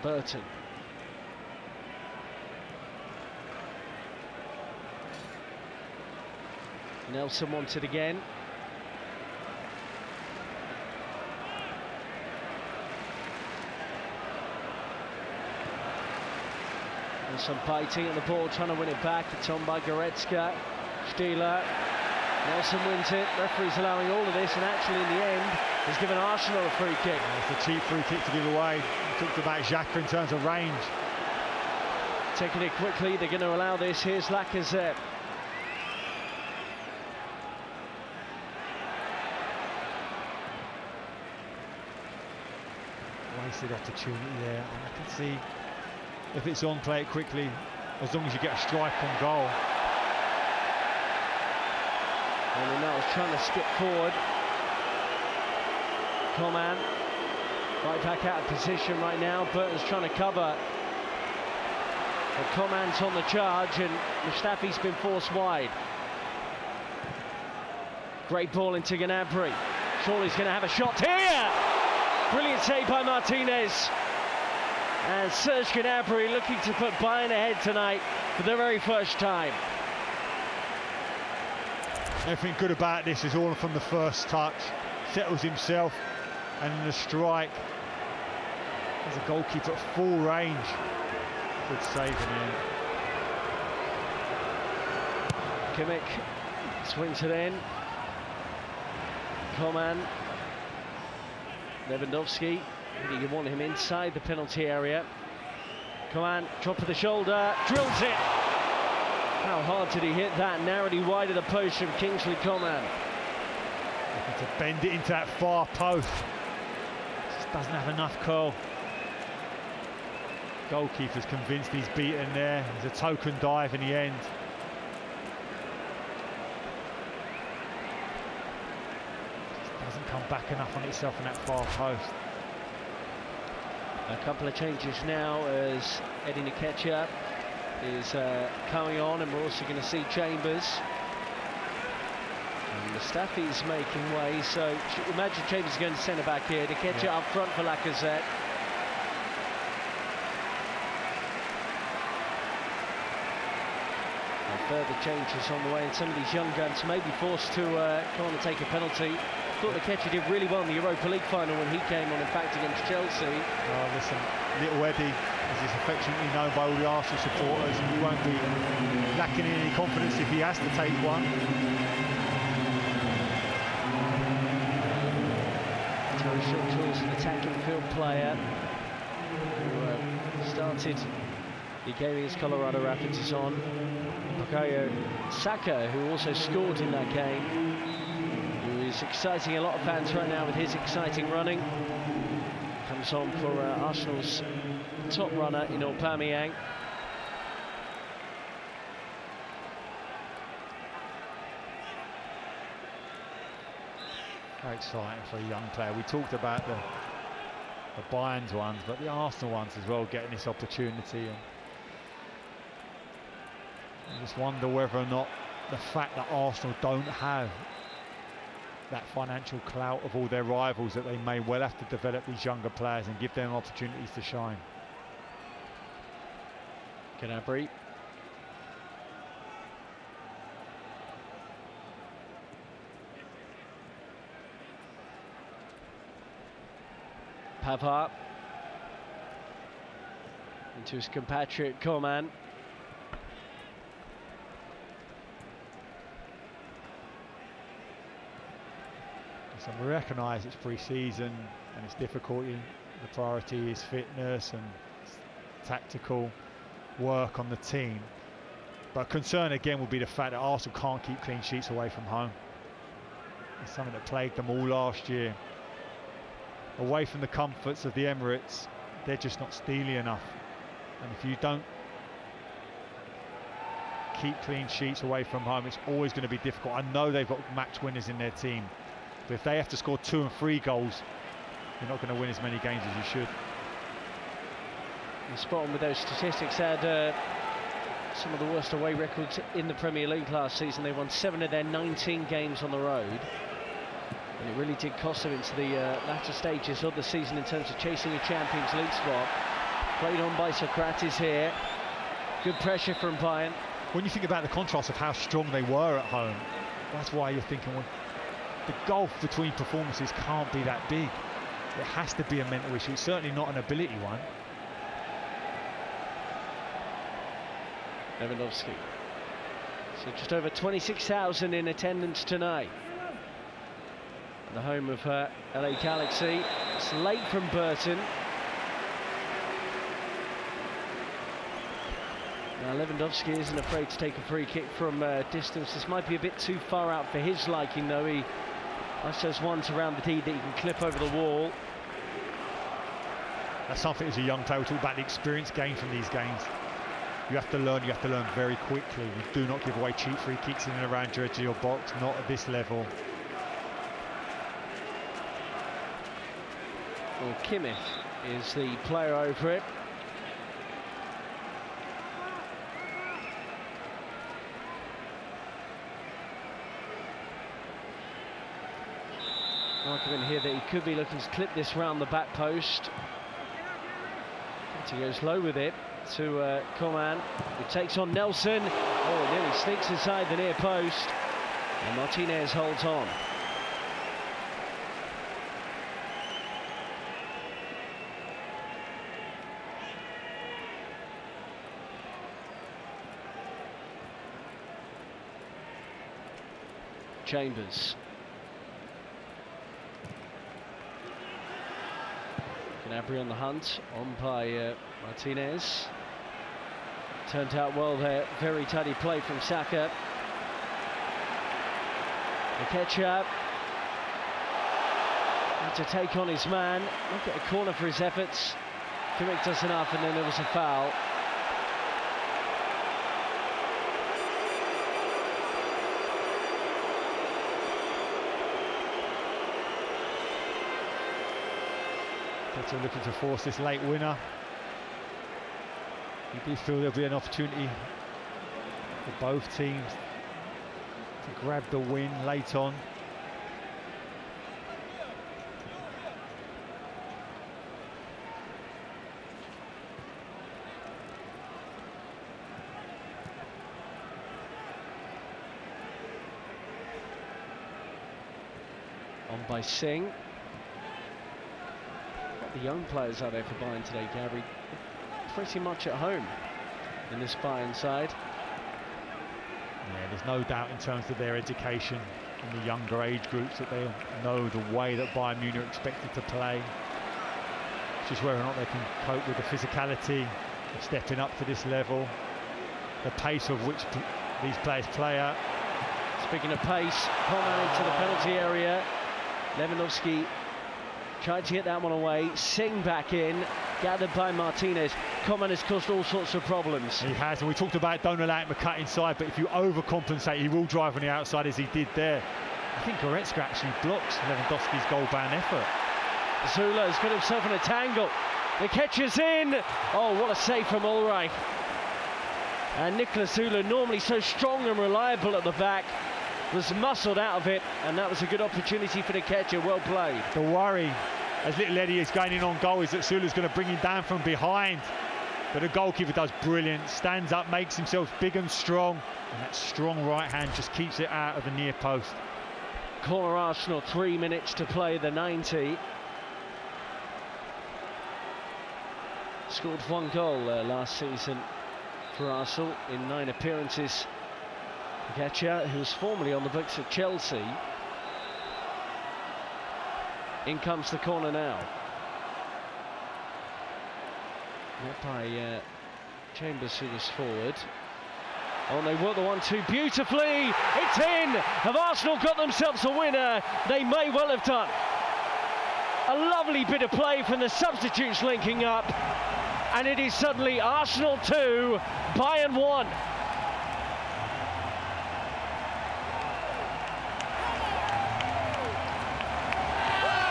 Burton. Nelson wants it again. And some biting at the ball, trying to win it back. It's on by Goretzka. Stieler. Nelson wins it. Referee's allowing all of this, and actually in the end has given Arsenal a free kick. It's a cheap free kick to give away. We talked about Xhaka in terms of range. Taking it quickly, they're going to allow this. Here's Lacazette. Wasted opportunity there. I can see if it's on, play it quickly, as long as you get a strike on goal. And now trying to skip forward. Coman right back out of position right now. Burton's trying to cover. But Coman's on the charge and Mustafi's been forced wide. Great ball into Gnabry. Surely he's going to have a shot here. Brilliant save by Martinez. And Serge Gnabry looking to put Bayern ahead tonight for the very first time. Everything good about this is all from the first touch. Settles himself, and in the strike, there's a goalkeeper at full range. Good save in the end. Kimmich swings it in. Coman. Lewandowski. Really, you want him inside the penalty area. Coman, drop of the shoulder, drills it. How hard did he hit that? Narrowly wide of the post from Kingsley Coman. Looking to bend it into that far post. Just doesn't have enough curl. Goalkeeper's convinced he's beaten there. There's a token dive in the end. Just doesn't come back enough on itself in that far post. A couple of changes now as Eddie Nketiah is coming on, and we're also going to see Chambers. And Mustafi's making way, so imagine Chambers is going to centre back here. Nketiah up front for Lacazette. And further changes on the way, and some of these young guns may be forced to come on and take a penalty. Thought Nketiah did really well in the Europa League final when he came on, in fact, against Chelsea. Oh, listen, little Eddie, as he's affectionately known by all the Arsenal supporters, and he won't be lacking in any confidence if he has to take one. Terry Shaw's an attacking field player who started the game against Colorado Rapids is on. Bukayo Saka, who also scored in that game, who is exciting a lot of fans right now with his exciting running. Comes on for Arsenal's top runner in Aubameyang. Very exciting for a young player. We talked about the Bayern's ones, but the Arsenal ones as well, getting this opportunity. And I just wonder whether or not the fact that Arsenal don't have that financial clout of all their rivals, that they may well have to develop these younger players and give them opportunities to shine. Gnabry. Pavard. Into his compatriot Coman. So we recognise it's pre-season and it's difficulty. The priority is fitness and tactical work on the team. But concern again would be the fact that Arsenal can't keep clean sheets away from home. It's something that plagued them all last year. Away from the comforts of the Emirates, they're just not steely enough. And if you don't keep clean sheets away from home, it's always going to be difficult. I know they've got match winners in their team, but if they have to score 2 and 3 goals, you're not going to win as many games as you should. And spot on with those statistics. Had some of the worst away records in the Premier League last season. They won 7 of their 19 games on the road, and it really did cost them into the latter stages of the season in terms of chasing a Champions League spot. Played on by Socrates here. Good pressure from Bayern. When you think about the contrast of how strong they were at home, that's why you're thinking, well, the gulf between performances can't be that big. It has to be a mental issue. It's certainly not an ability one. Lewandowski. So just over 26,000 in attendance tonight. The home of LA Galaxy. It's late from Burton. Now Lewandowski isn't afraid to take a free kick from distance. This might be a bit too far out for his liking, though. He just wants around the D that he can clip over the wall. That's something as a young player, we talk about the experience gained from these games. You have to learn very quickly. You do not give away cheap free kicks in and around your edge of your box, not at this level. Well, Kimmich is the player over it. Argument here that he could be looking to clip this round the back post. He goes low with it to Coman, who takes on Nelson. Oh, nearly sneaks inside the near post, and Martinez holds on. Chambers. Gnabry on the hunt, on by Martinez. Turned out well there, very tidy play from Saka. Nketiah had to take on his man, look at a corner for his efforts. Kimmich does enough, and then there was a foul. They're looking to force this late winner. You do feel there'll be an opportunity for both teams to grab the win late on. On by Singh. The young players out there for Bayern today, Gary, pretty much at home in this Bayern side. Yeah, there's no doubt in terms of their education in the younger age groups that they know the way that Bayern Munich are expected to play. It's just whether or not they can cope with the physicality of stepping up to this level, the pace of which these players play at. Speaking of pace, Coman into the penalty area. Lewandowski tried to get that one away. Singh back in, gathered by Martinez. Coman has caused all sorts of problems. He has, and we talked about don't allow him to cut inside, but if you overcompensate, he will drive on the outside as he did there. I think Goretzka actually blocks Lewandowski's goal-bound effort. Zula has got himself in a tangle. The catch is in. Oh, what a save from Ulreich. And Niklas Zula, normally so strong and reliable at the back, was muscled out of it, and that was a good opportunity for the catcher. Well played. The worry, as little Eddie is gaining on goal, is that Zula's going to bring him down from behind. But the goalkeeper does brilliant, stands up, makes himself big and strong, and that strong right hand just keeps it out of the near post. Corner Arsenal, 3 minutes to play the 90. Scored 1 goal last season for Arsenal in 9 appearances. Nketiah, who was formerly on the books at Chelsea. In comes the corner now. Met by Chambers, who was forward. Oh, they work the 1-2 beautifully. It's in. Have Arsenal got themselves a winner? They may well have done. A lovely bit of play from the substitutes linking up. And it is suddenly Arsenal 2, Bayern 1.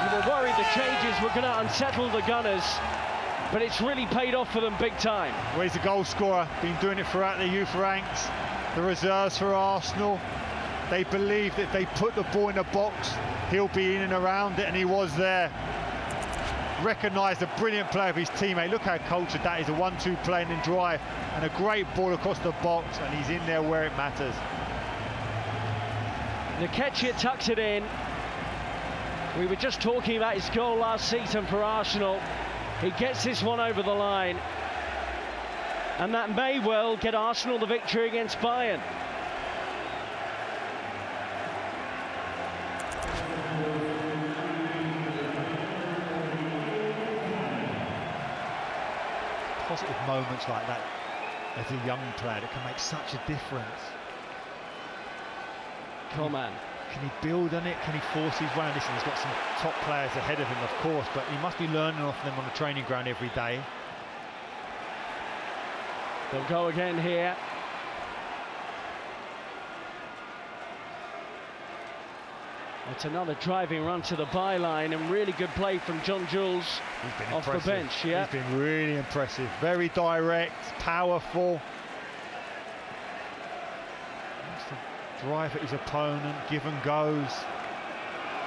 You were worried the changes were going to unsettle the Gunners, but it's really paid off for them big time. Well, he's a goal scorer, been doing it throughout the youth ranks. The reserves for Arsenal, they believe that if they put the ball in the box, he'll be in and around it, and he was there. Recognised a brilliant play of his teammate. Look how cultured that is, a 1-2 play and then drive, and a great ball across the box, and he's in there where it matters. Nketiah tucks it in. We were just talking about his goal last season for Arsenal. He gets this one over the line, and that may well get Arsenal the victory against Bayern. Positive moments like that as a young player that can make such a difference. Coman. Can he build on it? Can he force his way? Listen, he's got some top players ahead of him, of course, but he must be learning off them on the training ground every day. They'll go again here. It's another driving run to the byline, and really good play from John Jules off the bench. Yeah, he's been really impressive. Very direct, powerful. Drive at his opponent, give and goes.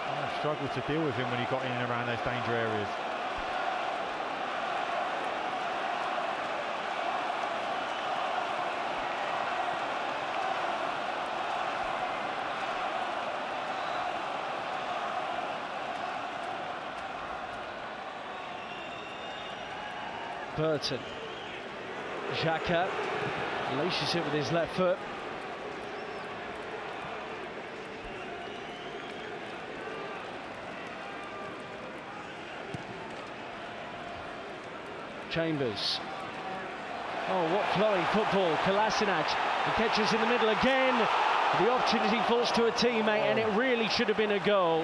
I've struggled to deal with him when he got in and around those danger areas. Burton. Xhaka unleashes it with his left foot. Chambers. Oh, what flowing football. Kolasinac. He catches in the middle again. The opportunity falls to a teammate, and it really should have been a goal.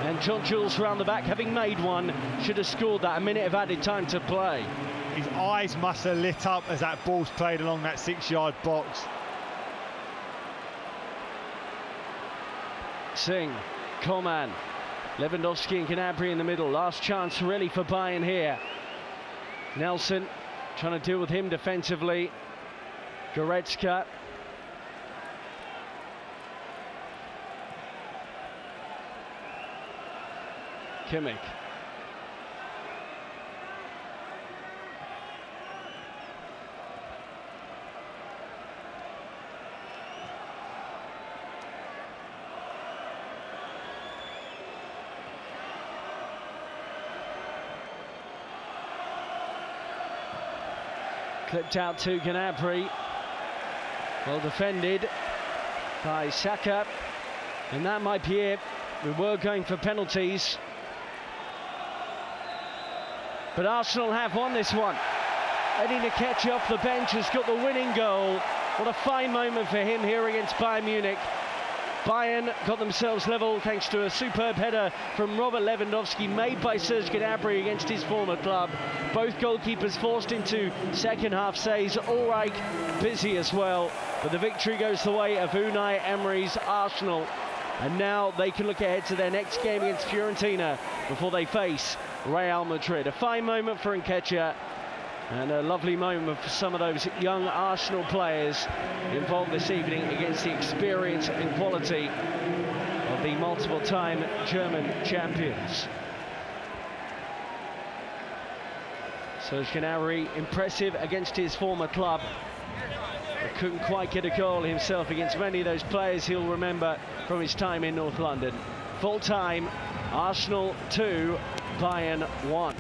And John Jules round the back, having made one, should have scored that. A minute of added time to play. His eyes must have lit up as that ball's played along that 6-yard box. Singh, Coman, Lewandowski and Gnabry in the middle. Last chance really for Bayern here. Nelson trying to deal with him defensively. Goretzka. Kimmich. Clipped out to Gnabry. Well defended by Saka. And that might be it. We were going for penalties. But Arsenal have won this one. Eddie Nketiah off the bench has got the winning goal. What a fine moment for him here against Bayern Munich. Bayern got themselves level thanks to a superb header from Robert Lewandowski made by Serge Gnabry against his former club. Both goalkeepers forced into second half saves. Ulreich busy as well, but the victory goes the way of Unai Emery's Arsenal, and now they can look ahead to their next game against Fiorentina before they face Real Madrid. A fine moment for Nketiah, and a lovely moment for some of those young Arsenal players involved this evening against the experience and quality of the multiple-time German champions. Serge Gnabry impressive against his former club, but couldn't quite get a goal himself against many of those players he'll remember from his time in North London. Full time, Arsenal 2, Bayern 1.